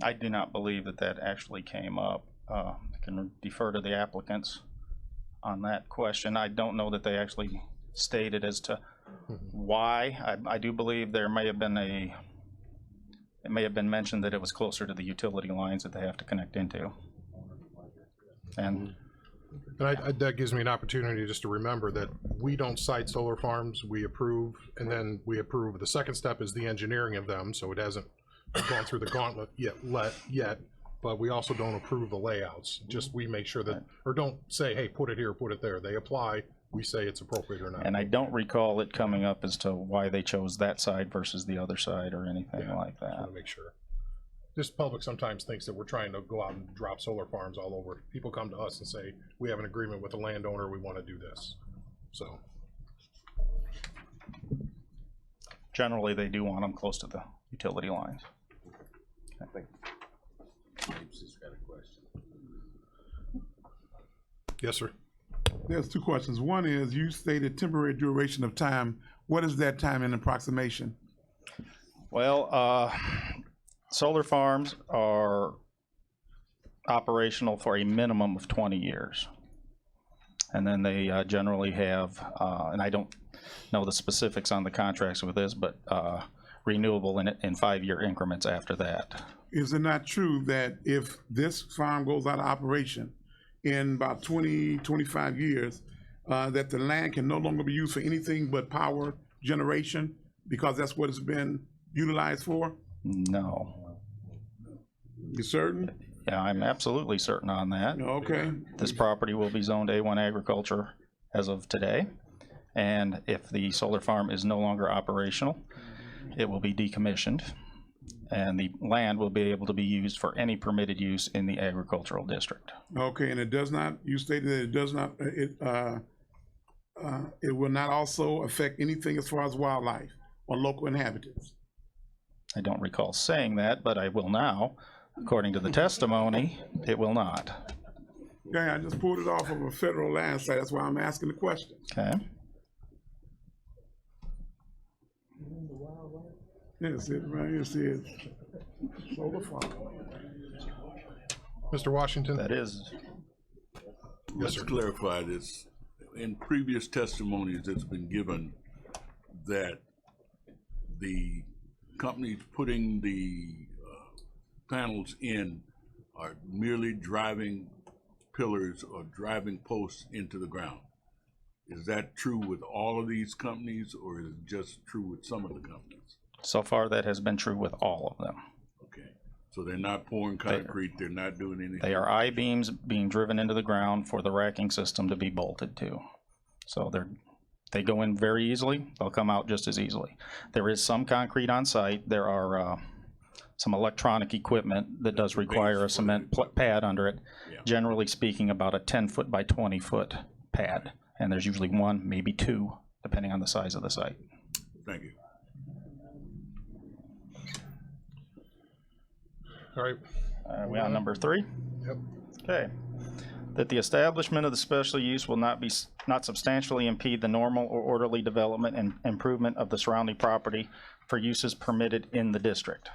S19: I do not believe that actually came up. I can defer to the applicants on that question. I don't know that they actually stated as to why. I do believe there may have been it may have been mentioned that it was closer to the utility lines that they have to connect into. And
S1: that gives me an opportunity just to remember that we don't cite solar farms, we approve, and then we approve. The second step is the engineering of them, so it hasn't gone through the gauntlet yet, but we also don't approve the layouts. Just we make sure that, or don't say, hey, put it here, put it there. They apply, we say it's appropriate or not.
S19: And I don't recall it coming up as to why they chose that side versus the other side or anything like that.
S1: Just want to make sure. This public sometimes thinks that we're trying to go out and drop solar farms all over. People come to us and say, we have an agreement with the landowner, we want to do this. So.
S19: Generally, they do want them close to the utility lines.
S22: Thank you.
S1: Yes, sir.
S17: There's 2 questions. One is, you stated temporary duration of time. What is that time in approximation?
S19: Well, solar farms are operational for a minimum of 20 years. And then they generally have, and I don't know the specifics on the contracts with this, but renewable in 5-year increments after that.
S17: Is it not true that if this farm goes out of operation in about 20, 25 years, that the land can no longer be used for anything but power generation because that's what it's been utilized for?
S19: No.
S17: You certain?
S19: Yeah, I'm absolutely certain on that.
S17: Okay.
S19: This property will be zoned A1 agriculture as of today. And if the solar farm is no longer operational, it will be decommissioned. And the land will be able to be used for any permitted use in the agricultural district.
S17: Okay, and it does not, you stated that it does not, it will not also affect anything as far as wildlife or local inhabitants?
S19: I don't recall saying that, but I will now. According to the testimony, it will not.
S17: Okay, I just pulled it off of a federal land site, that's why I'm asking the question.
S19: Okay.
S17: Yes, it, right here says solar farm.
S1: Mr. Washington?
S19: That is.
S7: Let's clarify this. In previous testimonies that's been given, that the companies putting the panels in are merely driving pillars or driving posts into the ground. Is that true with all of these companies, or is it just true with some of the companies?
S19: So far, that has been true with all of them.
S7: Okay, so they're not pouring concrete, they're not doing anything?
S19: They are I-beams being driven into the ground for the racking system to be bolted to. So they go in very easily, they'll come out just as easily. There is some concrete on site. There are some electronic equipment that does require a cement pad under it. Yeah. Generally speaking, about a 10-foot by 20-foot pad. And there's usually one, maybe two, depending on the size of the site.
S7: Thank you.
S1: All right.
S19: We on number 3?
S1: Yep.
S19: Okay. That the establishment of the special use will not substantially impede the normal or orderly development and improvement of the surrounding property for uses permitted in the district.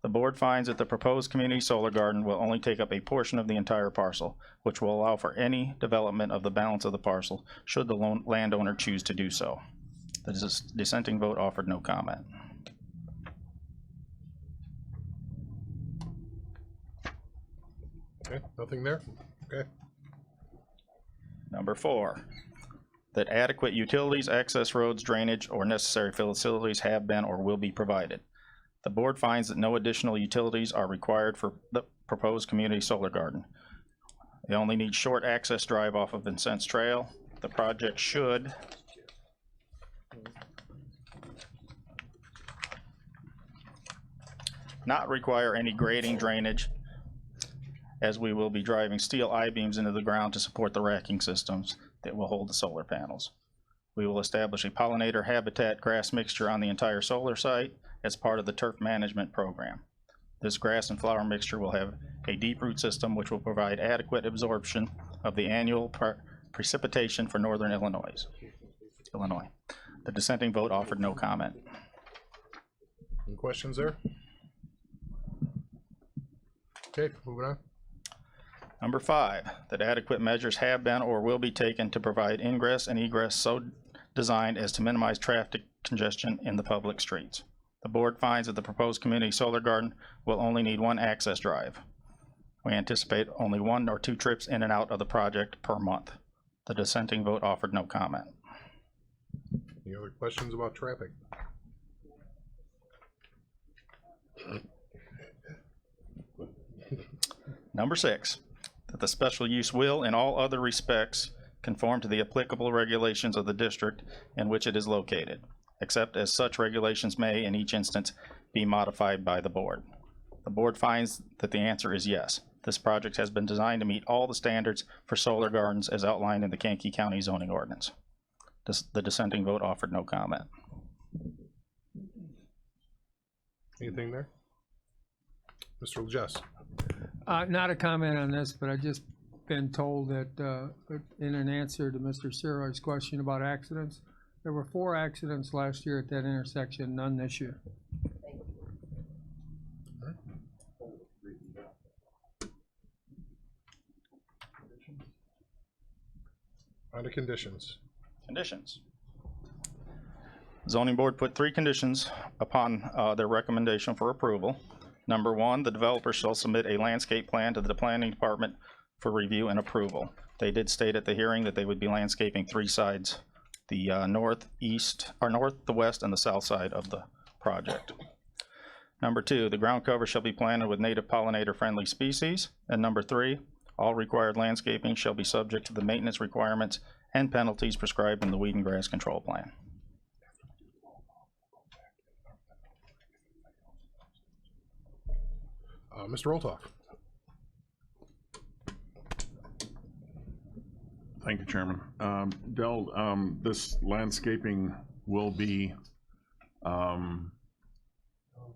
S19: The board finds that the proposed community solar garden will only take up a portion of the entire parcel, which will allow for any development of the balance of the parcel should the landowner choose to do so. The dissenting vote offered no comment.
S1: Okay, nothing there? Okay.
S19: Number 4, that adequate utilities, access roads, drainage, or necessary facilities have been or will be provided. The board finds that no additional utilities are required for the proposed community solar garden. They only need short access drive off of Vincennes Trail. The project should not require any grading, drainage, as we will be driving steel I-beams into the ground to support the racking systems that will hold the solar panels. We will establish a pollinator habitat grass mixture on the entire solar site as part of the turf management program. This grass and flower mixture will have a deep root system which will provide adequate absorption of the annual precipitation for northern Illinois. The dissenting vote offered no comment.
S1: Any questions there? Okay, moving on.
S19: Number 5, that adequate measures have been or will be taken to provide ingress and egress so designed as to minimize traffic congestion in the public streets. The board finds that the proposed community solar garden will only need one access drive. We anticipate only 1 or 2 trips in and out of the project per month. The dissenting vote offered no comment.
S1: Any other questions about traffic?
S19: Number 6, that the special use will, in all other respects, conform to the applicable regulations of the district in which it is located, except as such regulations may, in each instance, be modified by the board. The board finds that the answer is yes. This project has been designed to meet all the standards for solar gardens as outlined in the Kankakee County zoning ordinance. The dissenting vote offered no comment.
S1: Anything there? Mr. Jess?
S9: Not a comment on this, but I just been told that in an answer to Mr. Siroy's question about accidents, there were 4 accidents last year at that intersection, none this year.
S1: On to conditions.
S19: Conditions. Zoning board put 3 conditions upon their recommendation for approval. Number 1, the developer shall submit a landscape plan to the planning department for review and approval. They did state at the hearing that they would be landscaping 3 sides, the north, east, or north, the west, and the south side of the project. Number 2, the ground cover shall be planted with native pollinator-friendly species. And number 3, all required landscaping shall be subject to the maintenance requirements and penalties prescribed in the weed and grass control plan.
S1: Mr. Olthoff.
S8: Thank you, Chairman. Del, this landscaping will be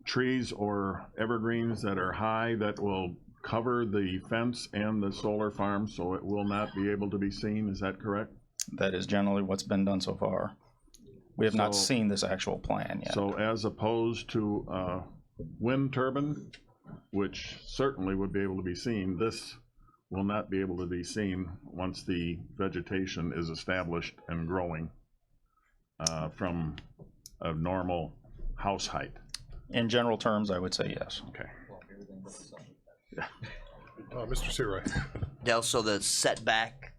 S8: trees or evergreens that are high that will cover the fence and the solar farm, so it will not be able to be seen. Is that correct?
S19: That is generally what's been done so far. We have not
S8: So-
S19: seen this actual plan yet.
S8: So as opposed to wind turbine, which certainly would be able to be seen, this will not be able to be seen once the vegetation is established and growing from a normal house height.
S19: In general terms, I would say yes.
S8: Okay.
S1: Mr. Seroy.
S20: Del, so the setback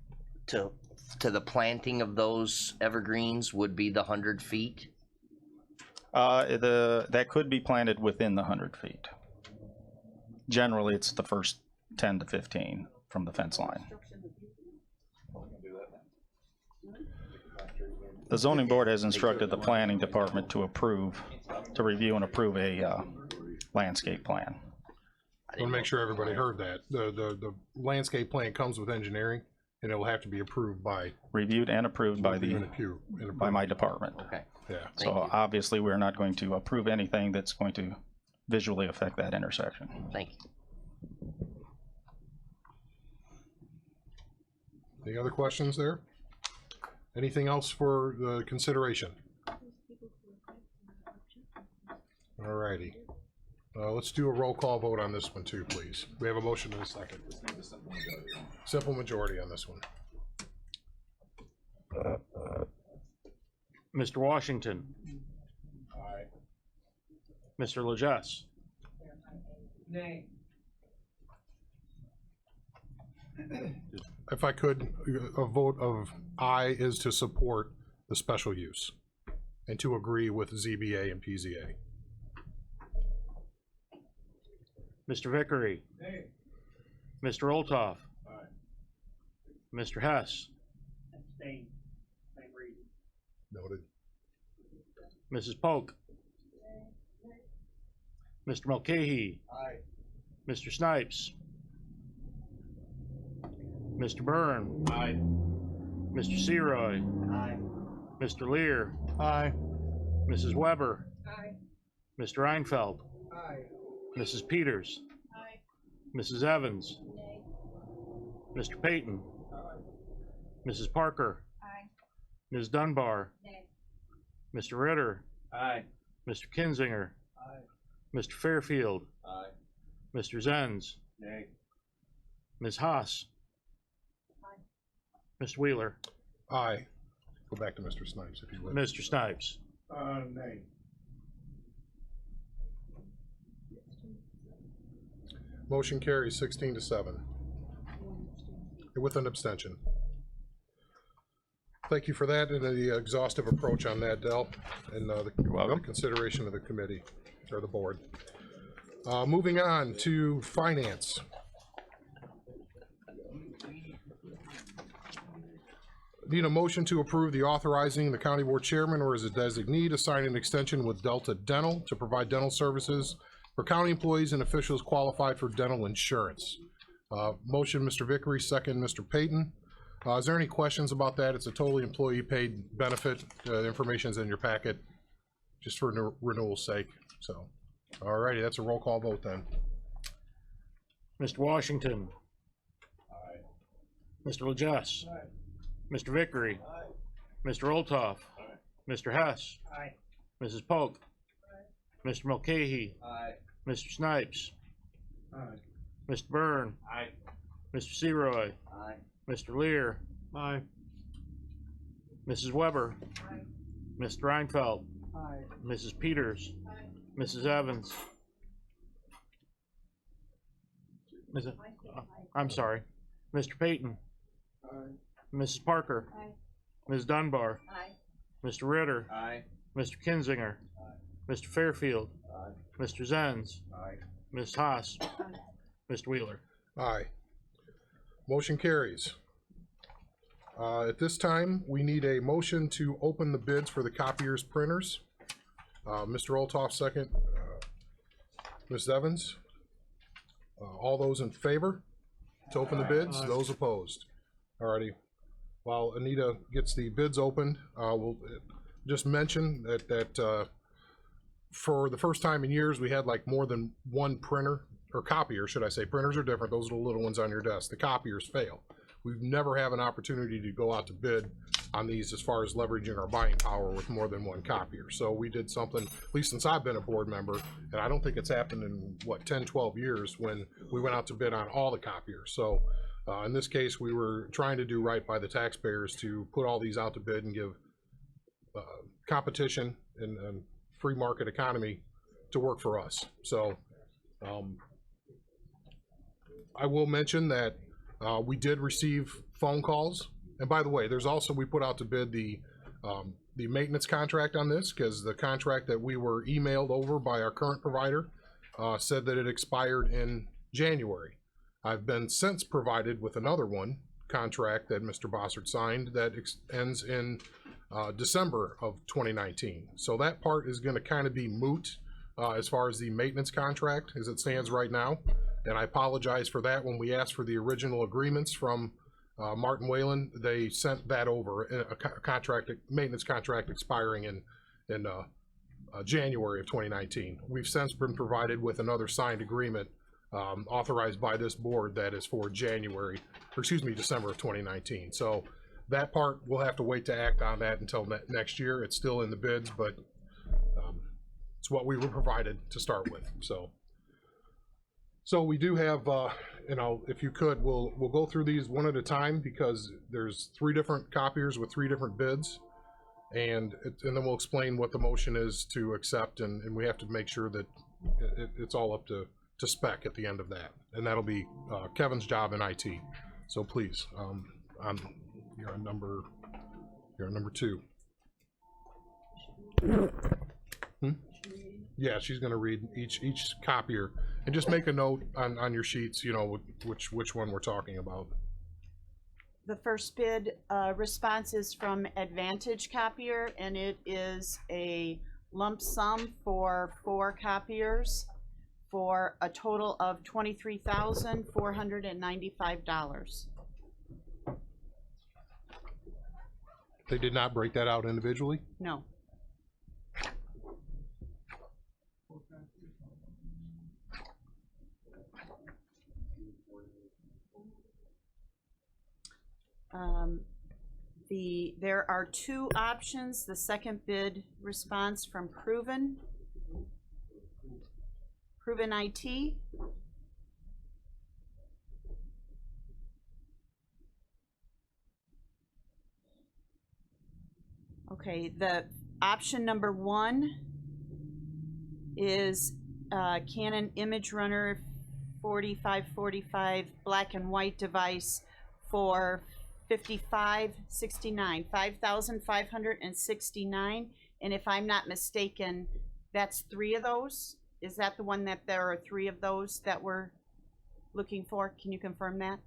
S20: to the planting of those evergreens would be the 100 feet?
S19: That could be planted within the 100 feet. Generally, it's the first 10 to 15 from the fence line. The zoning board has instructed the planning department to review and approve a landscape plan.
S1: I want to make sure everybody heard that. The landscape plan comes with engineering, and it will have to be approved by.
S19: Reviewed and approved by
S1: by
S19: my department.
S20: Okay.
S1: Yeah.
S19: So obviously, we're not going to approve anything that's going to visually affect that intersection.
S20: Thank you.
S1: Any other questions there? Anything else for the consideration? All righty. Let's do a roll call vote on this one too, please. We have a motion in a second. Simple majority on this one.
S3: Mr. Washington.
S1: Aye.
S3: Mr. Legesse.
S9: Nay.
S1: If I could, a vote of aye is to support the special use and to agree with ZBA and PZA.
S3: Mr. Vickery.
S9: Nay.
S3: Mr. Olthoff. Mr. Hess.
S9: Abstain. Same reason.
S1: Noted.
S3: Mrs. Polk. Mr. Mulcahy.
S9: Aye.
S3: Mr. Snipes. Mr. Byrne.
S9: Aye.
S3: Mr. Seroy.
S9: Aye.
S3: Mr. Lear.
S4: Aye.
S3: Mrs. Weber.
S9: Aye.
S3: Mr. Einfeld.
S9: Aye.
S3: Mrs. Peters.
S9: Aye.
S3: Mrs. Evans. Mr. Payton. Mrs. Parker.
S9: Aye.
S3: Ms. Dunbar. Mr. Ritter.
S9: Aye.
S3: Mr. Kinzinger.
S9: Aye.
S3: Mr. Fairfield.
S9: Aye.
S3: Mr. Zenz.
S9: Nay.
S3: Ms. Haas. Mr. Wheeler.
S1: Aye. Go back to Mr. Snipes if you would.
S3: Mr. Snipes.
S9: Nay.
S1: Motion carries 16-7 with an abstention. Thank you for that and the exhaustive approach on that, Del, and the consideration of the committee or the board. Moving on to finance. Need a motion to approve the authorizing the county board chairman or as a designee to sign an extension with Delta Dental to provide dental services for county employees and officials qualified for dental insurance. Motion, Mr. Vickery, second, Mr. Payton. Is there any questions about that? It's a totally employee paid benefit. The information is in your packet, just for renewal's sake. So, all righty, that's a roll call vote then.
S3: Mr. Washington. Aye. Mr. Legesse.
S9: Aye.
S3: Mr. Vickery.
S9: Aye.
S3: Mr. Olthoff.
S9: Aye.
S3: Mr. Hess.
S9: Aye.
S3: Mrs. Polk. Aye. Mr. Mulcahy.
S9: Aye.
S3: Mr. Snipes.
S9: Aye.
S3: Mr. Byrne.
S9: Aye.
S3: Mr. Seroy.
S9: Aye.
S3: Mr. Lear.
S4: Aye.
S3: Mrs. Weber.
S9: Aye.
S3: Mr. Einfeld.
S9: Aye.
S3: Mrs. Peters.
S9: Aye.
S3: Mrs. Evans. I'm sorry. Mr. Payton.
S9: Aye.
S3: Mrs. Parker.
S9: Aye.
S3: Ms. Dunbar.
S9: Aye.
S3: Mr. Ritter.
S9: Aye.
S3: Mr. Kinzinger. Mr. Fairfield. Mr. Zenz. Ms. Haas. Mr. Wheeler.
S1: Aye. Motion carries. At this time, we need a motion to open the bids for the copiers printers. Mr. Olthoff, second. Ms. Evans. All those in favor to open the bids? Those opposed? Alrighty. While Anita gets the bids opened, we'll just mention that for the first time in years, we had like more than one printer, or copier, should I say. Printers are different. Those are the little ones on your desk. The copiers fail. We've never have an opportunity to go out to bid on these as far as leveraging our buying power with more than one copier. So we did something, at least since I've been a board member, and I don't think it's happened in, what, 10, 12 years, when we went out to bid on all the copiers. So in this case, we were trying to do right by the taxpayers to put all these out to bid and give competition and free market economy to work for us. So I will mention that we did receive phone calls. And by the way, there's also, we put out to bid the maintenance contract on this, because the contract that we were emailed over by our current provider said that it expired in January. I've been since provided with another contract that Mr. Bossert signed that ends in December of 2019. So that part is going to kind of be moot as far as the maintenance contract as it stands right now. And I apologize for that. When we asked for the original agreements from Martin Whalen, they sent that over, a maintenance contract expiring in January of 2019. We've since been provided with another signed agreement authorized by this board that is for December of 2019. So that part, we'll have to wait to act on that until next year. It's still in the bids, but it's what we were provided to start with. So we do have, if you could, we'll go through these one at a time, because there's 3 different copiers with 3 different bids, and then we'll explain what the motion is to accept, and we have to make sure that it's all up to spec at the end of that, and that'll be Kevin's job in IT. So please, you're on number 2. Yeah, she's going to read each copier. And just make a note on your sheets, which one we're talking about.
S11: The first bid response is from Advantage Copier, and it is a lump sum for 4 copiers for a total of $23,495.
S1: They did not break that out individually?
S11: No. There are 2 options. The second bid response from Proven IT. Okay, the option number 1 is Canon Image Runner 4545 black and white device for $5,569, and if I'm not mistaken, that's 3 of those. Is that the one that there are 3 of those that we're looking for? Can you confirm that?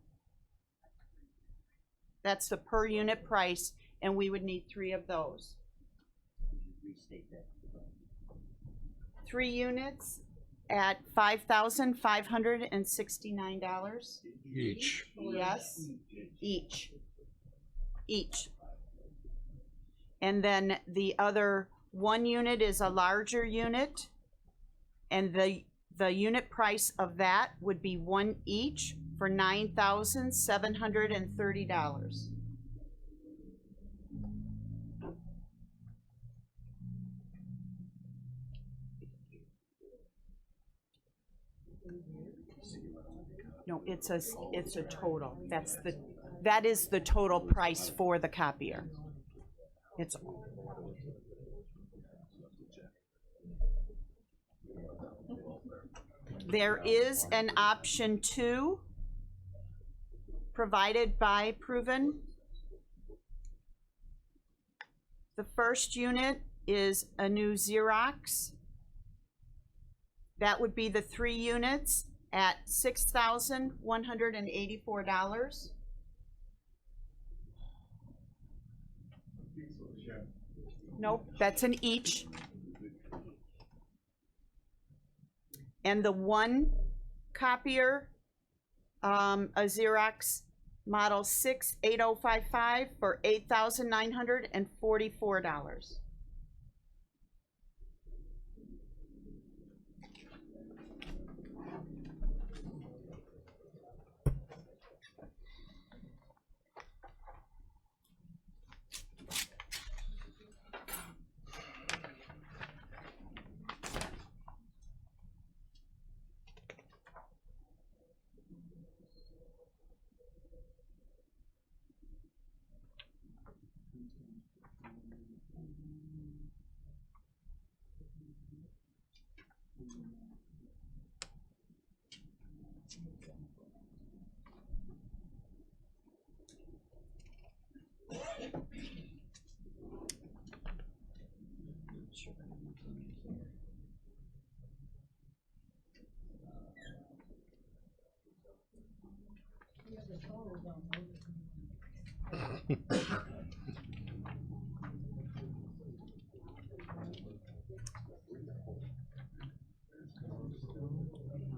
S11: That's the per unit price, and we would need 3 of those. 3 units at $5,569
S1: each.
S11: Yes, each. And then the other 1 unit is a larger unit, and the unit price of that would be 1 each for $9,730. No, it's a total. That is the total price for the copier. There is an option 2 provided by Proven. The first unit is a new Xerox That would be the 3 units at $6,184. Nope, that's an each. And the 1 copier, a Xerox Model 68055 for $8,944.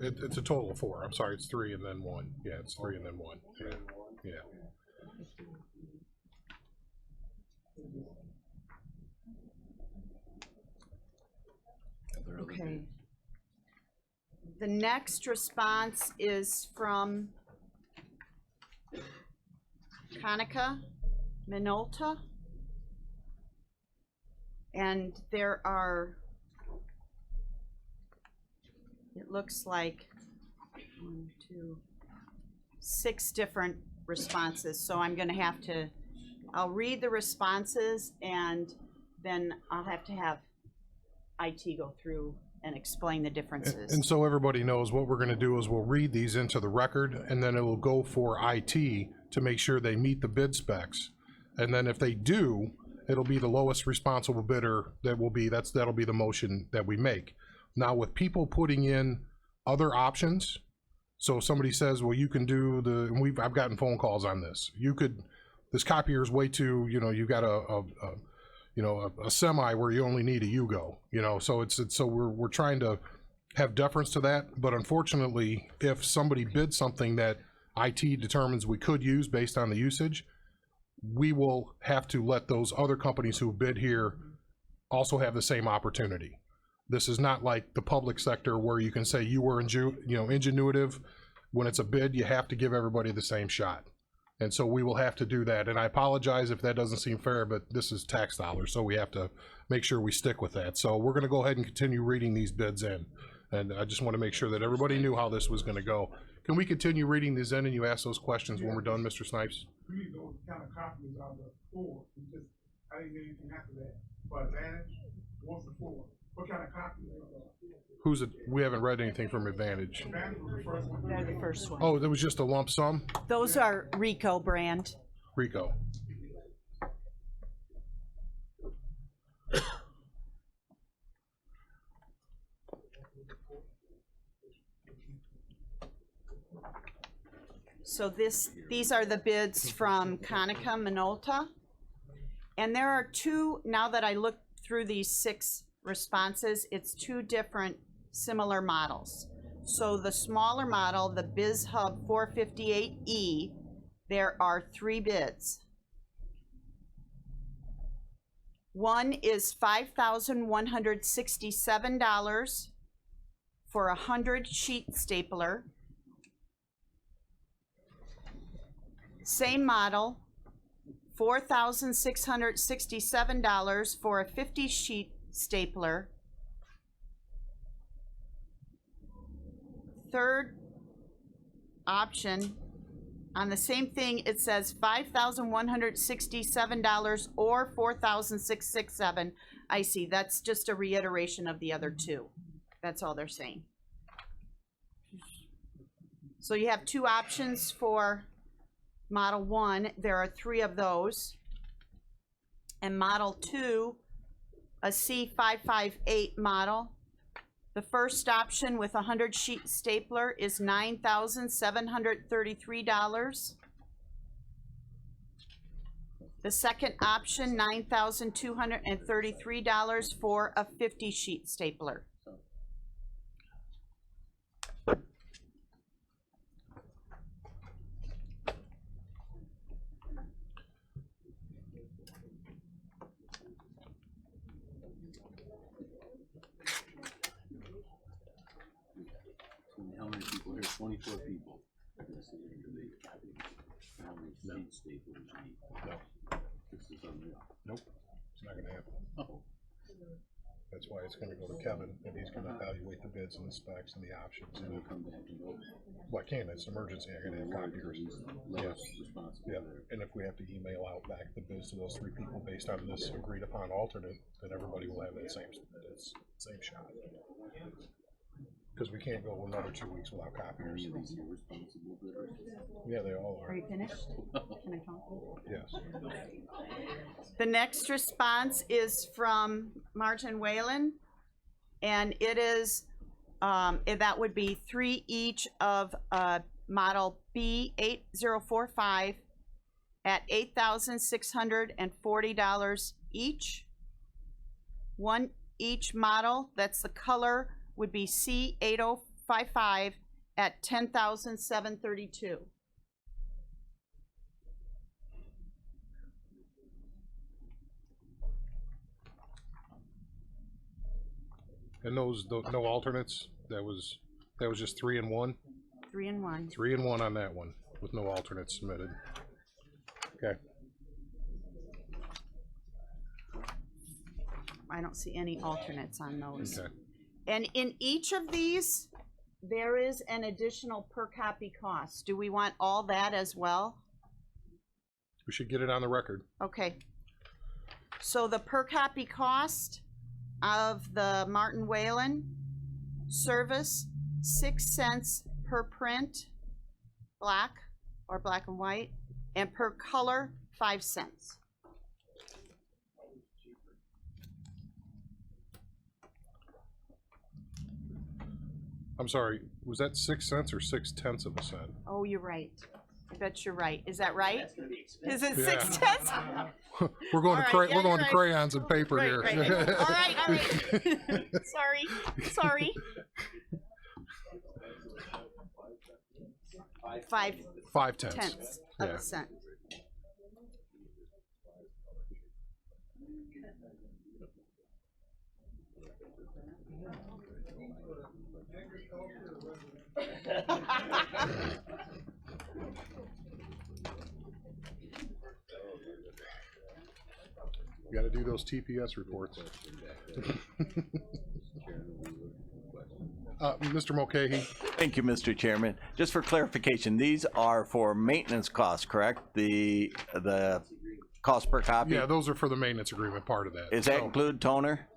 S1: It's a total of 4. I'm sorry, it's 3 and then 1. Yeah, it's 3 and then 1. Yeah. Yeah.
S11: Okay. The next response is from Kankakee, Minolta. And there are, it looks like 1, 2, 6 different responses. So I'm gonna have to, I'll read the responses and then I'll have to have IT go through and explain the differences.
S1: And so everybody knows what we're going to do is we'll read these into the record, and then it will go for IT to make sure they meet the bid specs. And then if they do, it'll be the lowest responsible bidder that will be, that'll be the motion that we make. Now with people putting in other options, so if somebody says, well, you can do the, and I've gotten phone calls on this. You could, this copier is way too, you know, you've got a semi where you only need a Yugo, you know, so so we're trying to have deference to that. But unfortunately, if somebody bids something that IT determines we could use based on the usage, we will have to let those other companies who bid here also have the same opportunity. This is not like the public sector where you can say you were ingenuitive. When it's a bid, you have to give everybody the same shot. And so we will have to do that. And I apologize if that doesn't seem fair, but this is tax dollars, so we have to make sure we stick with that. So we're going to go ahead and continue reading these bids in. And I just want to make sure that everybody knew how this was going to go. Can we continue reading these in and you ask those questions when we're done, Mr. Snipes?
S17: Read those kind of copies out of the 4. I didn't get anything after that. For Advantage, what's the 4? What kind of copy?
S1: Who's it? We haven't read anything from Advantage.
S17: Advantage was the first one.
S11: They're the first one.
S1: Oh, there was just a lump sum?
S11: Those are Rico brand.
S1: Rico.
S11: So these are the bids from Kankakee, Minolta. And there are 2, now that I look through these 6 responses, it's 2 different similar models. So the smaller model, the BizHub 458E, there are 3 bids. One is $5,167 for a 100-sheet stapler. Same model, $4,667 for a 50-sheet stapler. Third option, on the same thing, it says $5,167 or $4,667. I see, that's just a reiteration of the other 2. That's all they're saying. So you have 2 options for Model 1, there are 3 of those. And Model 2, a C558 model, The first option with a 100-sheet stapler is $9,733. The second option, $9,233 for a 50-sheet stapler.
S16: How many people here? 24 people. How many seat staplers you need?
S1: No.
S16: This is unreal.
S1: Nope, it's not gonna happen.
S16: Oh.
S1: That's why it's gonna go to Kevin, and he's gonna evaluate the bids and the specs and the options.
S16: And we'll come back and go.
S1: Well, I can, it's an emergency, I gotta have copiers. Yeah. Yeah, and if we have to email out back the bids to those 3 people based on this agreed upon alternate, then everybody will have that same shot. Because we can't go another 2 weeks without copiers. Yeah, they all are.
S11: Are you finished? Can I talk?
S1: Yes.
S11: The next response is from Martin Whalen, and it is, that would be 3 each of model B8045 at $8,640 each. 1 each model, that's the color, would be C8055 at $10,732.
S1: And those no alternates. That was just 3 and 1.
S11: 3 and 1.
S1: 3 and 1 on that one with no alternates submitted. Okay.
S11: I don't see any alternates on those.
S1: Okay.
S11: And in each of these, there is an additional per copy cost. Do we want all that as well?
S1: We should get it on the record.
S11: Okay. So the per copy cost of the Martin Whalen service, 6 cents per print, black or black and white, and per color, 5 cents.
S1: I'm sorry, was that 6 cents or 6/10 of a cent?
S11: Oh, you're right. I bet you're right. Is that right? Is it
S1: Yeah.
S11: 6 cents?
S1: We're going
S11: All
S1: to
S11: right, yeah,
S1: we're going
S11: you're
S1: to
S11: right.
S1: crayons and paper
S11: Right,
S1: here.
S11: right. All right, all right. Sorry. 5 tenths of
S1: Yeah.
S11: a cent.
S1: You got to do those TPS reports. Mr. Mulcahy.
S12: Thank you, Mr. Chairman. Just for clarification, these are for maintenance costs, correct? The cost per copy?
S1: Yeah, those are for the maintenance agreement part of that.
S12: Does that include toner?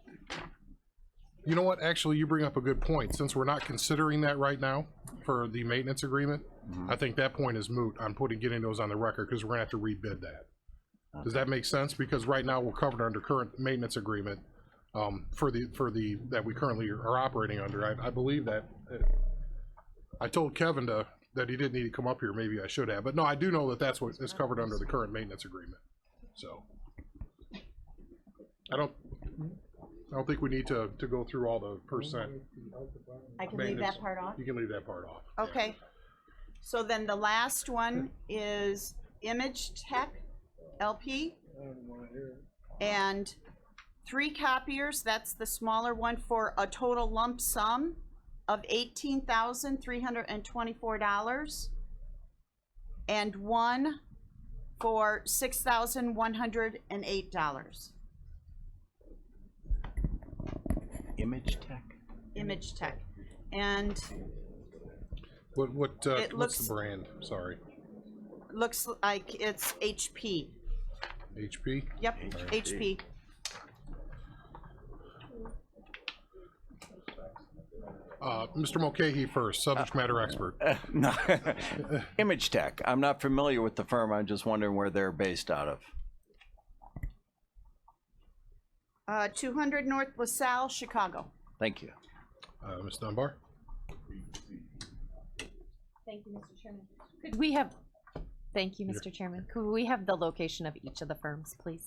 S1: You know what? Actually, you bring up a good point. Since we're not considering that right now for the maintenance agreement, I think that point is moot on getting those on the record because we're gonna have to rebid that. Does that make sense? Because right now we're covered under current maintenance agreement for the that we currently are operating under. I believe that I told Kevin that he didn't need to come up here. Maybe I should have, but no, I do know that that's what is covered under the current maintenance agreement. So I don't think we need to go through all the percent.
S11: I can leave that part off?
S1: You can leave that part off.
S11: Okay. So then the last one is Image Tech LP. And 3 copiers, that's the smaller one, for a total lump sum of $18,324. And 1 for $6,108.
S12: Image Tech?
S11: Image Tech. And
S1: what's
S11: it looks-
S1: the brand? Sorry.
S11: looks like it's HP.
S1: HP?
S11: Yep, HP.
S1: Mr. Mulcahy first, subject matter expert.
S12: No, Image Tech. I'm not familiar with the firm. I'm just wondering where they're based out of.
S11: 200 North LaSalle, Chicago.
S12: Thank you.
S1: Ms. Dunbar?
S18: Thank you, Mr. Chairman. Could we have, thank you, Mr. Chairman. Could we have the location of each of the firms, please?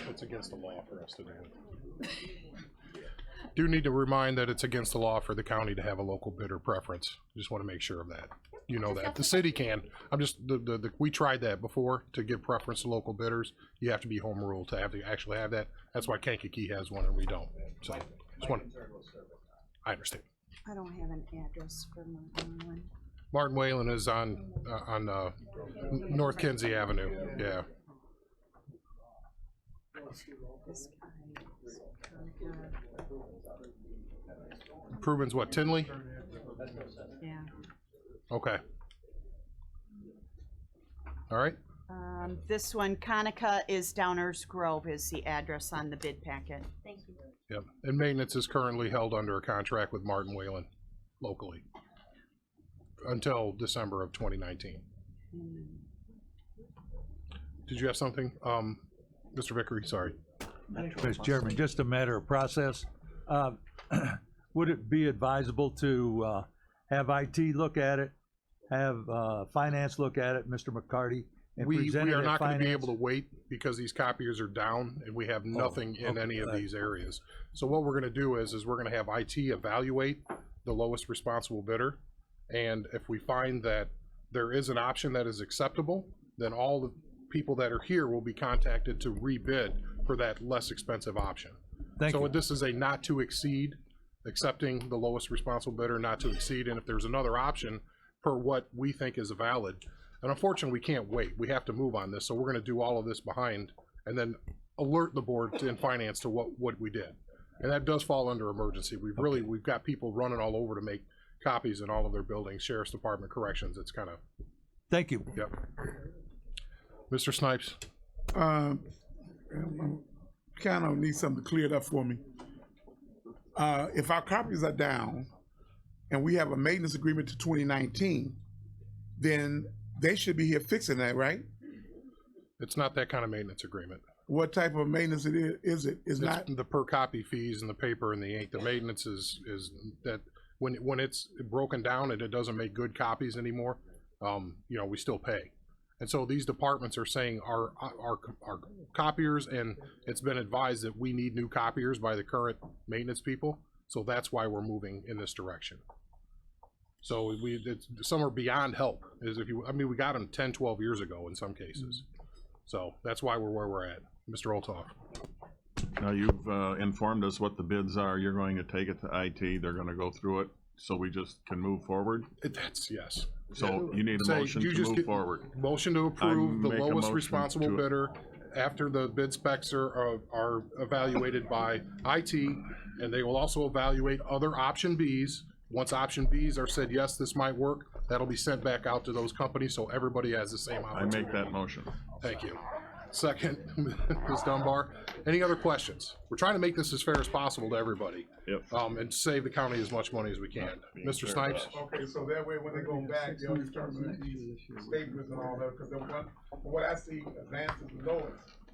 S1: It's against the law for us to do it. Do need to remind that it's against the law for the county to have a local bidder preference. Just want to make sure of that. You know that. The city can. I'm just, we tried that before to give preference to local bidders. You have to be home rule to actually have that. That's why Kankakee has one and we don't. So, just want, I understand.
S11: I don't have an address for Martin Whalen.
S1: Martin Whalen is on North Kinsey Avenue. Yeah.
S11: This guy is
S1: Improvements, what, Tinley?
S11: Yeah.
S1: Okay. All right.
S11: This one, Conica is Downers Grove is the address on the bid packet.
S18: Thank you.
S1: Yep. And maintenance is currently held under a contract with Martin Whalen locally until December of 2019. Did you have something? Mr. Vickery, sorry.
S6: Mr. Chairman, just a matter of process. Would it be advisable to have IT look at it, have finance look at it, Mr. McCarty, and
S1: We
S6: present it
S1: are
S6: at
S1: not going to be
S6: finance?
S1: able to wait because these copiers are down and we have nothing in any of these areas. So what we're going to do is we're going to have IT evaluate the lowest responsible bidder. And if we find that there is an option that is acceptable, then all the people that are here will be contacted to rebid for that less expensive option.
S6: Thank
S1: So
S6: you.
S1: this is a not to exceed, accepting the lowest responsible bidder, not to exceed. And if there's another option for what we think is valid, and unfortunately, we can't wait. We have to move on this. So we're going to do all of this behind and then alert the board in finance to what we did. And that does fall under emergency. We've got people running all over to make copies in all of their buildings, Sheriff's Department, corrections. It's kind of.
S6: Thank you.
S1: Yep. Mr. Snipes.
S17: Kind of need something cleared up for me. If our copies are down and we have a maintenance agreement to 2019, then they should be here fixing that, right?
S1: It's not that kind of maintenance agreement.
S17: What type of maintenance is it? It's not
S1: the per copy fees and the paper and the ink. The maintenance is that when it's broken down and it doesn't make good copies anymore, you know, we still pay. And so these departments are saying our copiers, and it's been advised that we need new copiers by the current maintenance people. So that's why we're moving in this direction. So some are beyond help. We got them 10, 12 years ago in some cases. So that's why we're where we're at. Mr. Olthoff.
S8: Now, you've informed us what the bids are. You're going to take it to IT. They're going to go through it, so we just can move forward?
S1: Yes.
S8: So you need a motion to move forward.
S1: Motion to approve the
S8: make a
S1: lowest
S8: motion
S1: responsible
S8: to-
S1: bidder after the bid specs are evaluated by IT, and they will also evaluate other option Bs. Once option Bs are said, yes, this might work, that'll be sent back out to those companies so everybody has the same
S8: I
S1: opportunity.
S8: make that motion.
S1: Thank you. Second, Ms. Dunbar. Any other questions? We're trying to make this as fair as possible to everybody.
S8: Yep.
S1: And save the county as much money as we can. Mr. Snipes?
S17: okay. So that way, when they go back, they'll determine these statements and all that. Because what I see, advance is the lowest,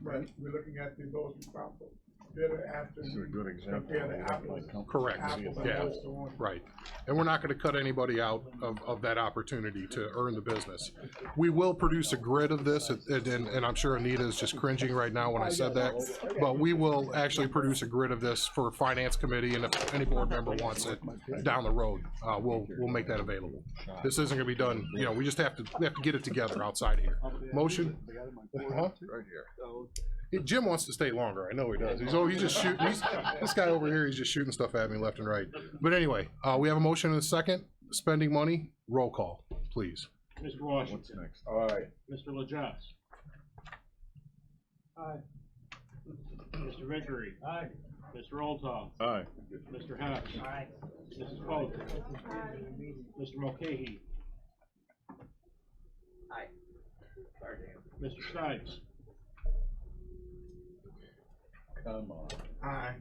S17: but we're looking at the lowest responsible bidder after we compare the apples.
S1: Correct,
S17: apples and
S1: yeah,
S17: apples to one.
S1: right. And we're not gonna cut anybody out of that opportunity to earn the business. We will produce a grid of this, and I'm sure Anita is just cringing right now when I said that, but we will actually produce a grid of this for Finance Committee, and if any board member wants it down the road, we'll make that available. This isn't gonna be done, you know, we have to get it together outside here. Motion? Huh?
S22: Right here.
S1: Jim wants to stay longer. I know he does. He's just shooting. This guy over here, he's just shooting stuff at me left and right. But anyway, we have a motion and a second. Spending money. Roll call, please.
S3: Mr. Washington.
S8: What's next?
S22: All right.
S3: Mr. LaJoss. Aye. Mr. Vickery. Aye. Mr. Olthoff.
S8: Aye.
S3: Mr. Hess. Aye. Mrs. Polk. Aye. Mr. Mulcahy.
S20: Aye.
S3: Mr. Snipes.
S8: Come on.
S17: Aye.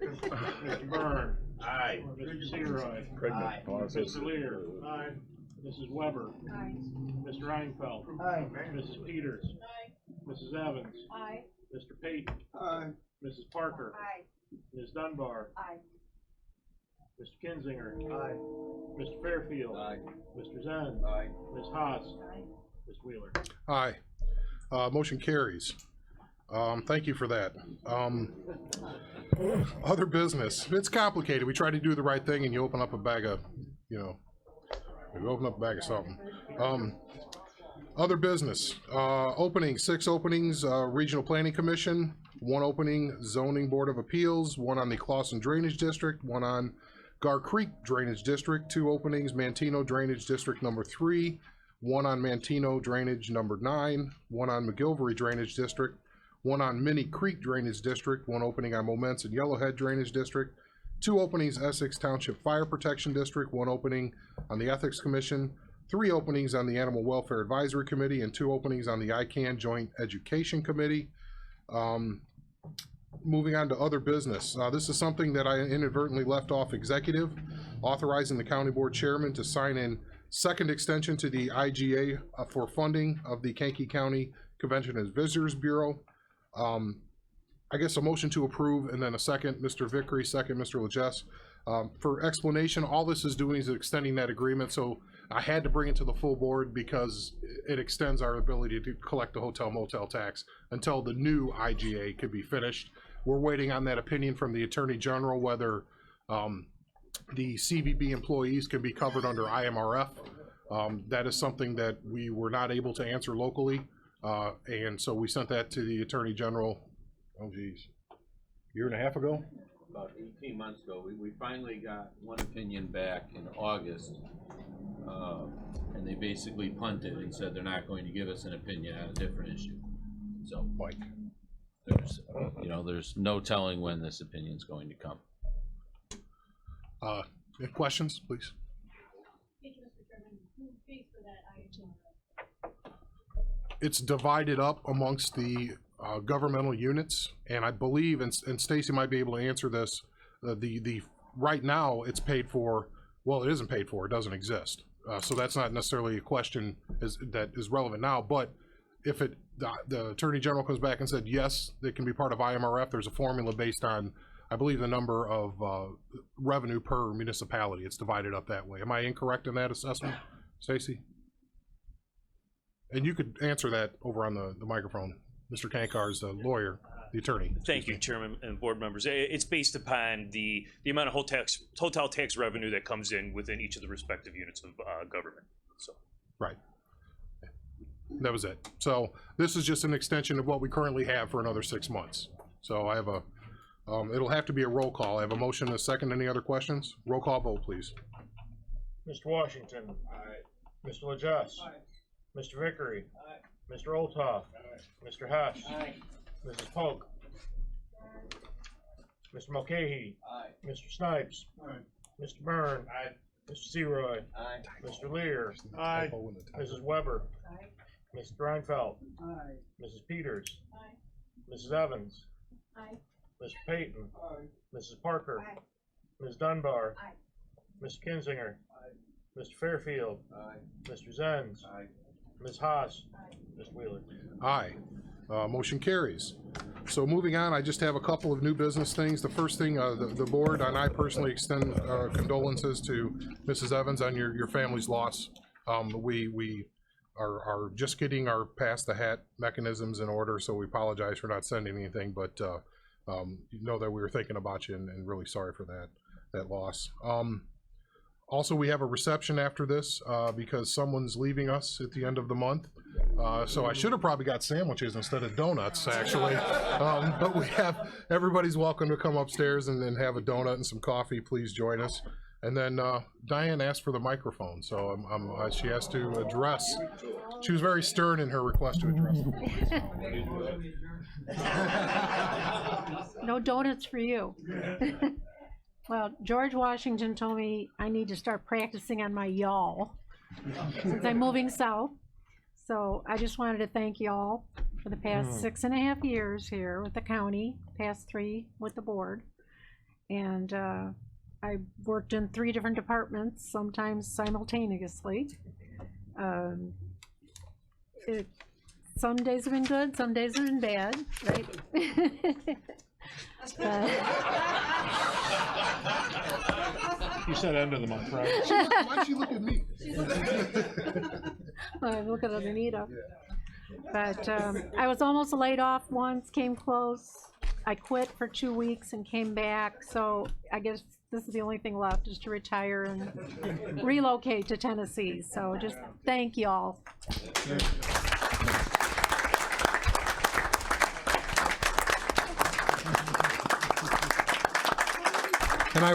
S3: Mr. Byrne.
S20: Aye.
S3: Mr. Searoy.
S8: Pregnant.
S3: Mr. Lear. Aye. Mrs. Weber.
S18: Aye.
S3: Mr. Reinfeldt.
S15: Aye.
S3: Mrs. Peters. Mrs. Evans.
S18: Aye.
S3: Mr. Payton.
S15: Aye.
S3: Mrs. Parker.
S18: Aye.
S3: Ms. Dunbar.
S18: Aye.
S3: Mr. Kinzinger.
S15: Aye.
S3: Mr. Fairfield.
S22: Aye.
S3: Mr. Zen.
S22: Aye.
S3: Ms. Haas.
S18: Aye.
S3: Ms. Wheeler.
S1: Aye. Motion carries. Thank you for that. Other business. It's complicated. We try to do the right thing and you open up a bag of, you open up a bag of something. Other business. Openings, 6 openings, Regional Planning Commission, 1 opening, Zoning Board of Appeals, 1 on the Clawson Drainage District, 1 on Gar Creek Drainage District, 2 openings, Mantino Drainage District number 3, 1 on Mantino Drainage number 9, 1 on McGilvery Drainage District, 1 on Minnie Creek Drainage District, 1 opening on Moments and Yellowhead Drainage District, 2 openings Essex Township Fire Protection District, 1 opening on the Ethics Commission, 3 openings on the Animal Welfare Advisory Committee, and 2 openings on the ICANN Joint Education Committee. Moving on to other business. This is something that I inadvertently left off executive, authorizing the county board chairman to sign in second extension to the IGA for funding of the Kankakee County Convention and Visitors Bureau. I guess a motion to approve and then a second, Mr. Vickery, second, Mr. Legess. For explanation, all this is doing is extending that agreement, so I had to bring it to the full board because it extends our ability to collect the hotel motel tax until the new IGA could be finished. We're waiting on that opinion from the Attorney General whether the CVB employees can be covered under IMRF. That is something that we were not able to answer locally. And so we sent that to the Attorney General, oh geez, year and a half ago?
S16: About 18 months ago, we finally got one opinion back in August, and they basically punted and said they're not going to give us an opinion on a different issue. So,
S1: Mike,
S16: there's no telling when this opinion's going to come.
S1: Any questions, please?
S13: Thank you, Mr. Chairman. Who pays for that item?
S1: It's divided up amongst the governmental units, and I believe, and Stacy might be able to answer this, the right now it's paid for, well, it isn't paid for, it doesn't exist. So that's not necessarily a question that is relevant now, but if the Attorney General comes back and said, yes, it can be part of IMRF, there's a formula based on, I believe, the number of revenue per municipality. It's divided up that way. Am I incorrect in that assessment, Stacy? And you could answer that over on the microphone. Mr. Kankar is the lawyer, the attorney.
S14: Thank you, Chairman and board members. It's based upon the amount of hotel tax revenue that comes in within each of the respective units of government. So.
S1: Right. That was it. So this is just an extension of what we currently have for another 6 months. So I have a, it'll have to be a roll call. I have a motion and a second. Any other questions? Roll call vote, please.
S3: Mr. Washington. Aye. Mr. Legess. Aye. Mr. Vickery. Aye. Mr. Olthoff. Aye. Mr. Hesh. Aye. Mrs. Polk. Aye. Mr. Mulcahy. Aye. Mr. Snipes. Aye. Mr. Byrne. Aye. Mr. Seroy. Aye. Mr. Lear. Aye. Mrs. Weber. Aye. Mr. Reinfeldt.
S15: Aye.
S3: Mrs. Peters.
S13: Aye.
S3: Mrs. Evans.
S13: Aye.
S3: Mr. Payton.
S15: Aye.
S3: Mrs. Parker.
S13: Aye.
S3: Ms. Dunbar.
S13: Aye.
S3: Mr. Kinzinger.
S15: Aye.
S3: Mr. Fairfield.
S22: Aye.
S3: Mr. Zenz.
S22: Aye.
S3: Ms. Haas.
S13: Aye.
S3: Ms. Wheeler.
S1: Aye. Motion carries. So moving on, I just have a couple of new business things. The first thing, the board and I personally extend condolences to Mrs. Evans on your family's loss. We are just getting our pass the hat mechanisms in order, so we apologize for not sending anything, but you know that we were thinking about you and really sorry for that loss. Also, we have a reception after this because someone's leaving us at the end of the month. So I should have probably got sandwiches instead of donuts, actually. But we have, everybody's welcome to come upstairs and then have a donut and some coffee. Please join us. And then Diane asked for the microphone, so she has to address. She was very stern in her request to address.
S13: No donuts for you. Well, George Washington told me I need to start practicing on my y'all since I'm moving south. So I just wanted to thank y'all for the past 6.5 years here with the county, past 3 with the board. And I worked in 3 different departments, sometimes simultaneously. Some days have been good, some days have been bad, right?
S3: You said end of the month, right?
S1: Why don't you look at me?
S13: I'm looking at Anita. But I was almost laid off once, came close. I quit for 2 weeks and came back, so I guess this is the only thing left, is to retire and relocate to Tennessee. So just thank y'all.
S1: And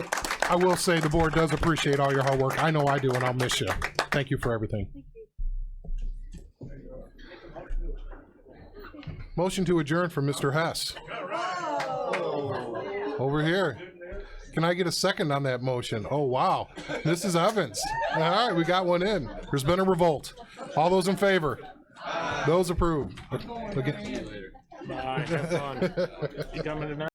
S1: I will say the board does appreciate all your hard work. I know I do, and I'll miss you. Thank you for everything. Motion to adjourn from Mr. Hess. Over here. Can I get a second on that motion? Oh, wow. Mrs. Evans. All right, we got one in. There's been a revolt. All those in favor? Those approved.
S3: Bye, have fun. You coming tonight?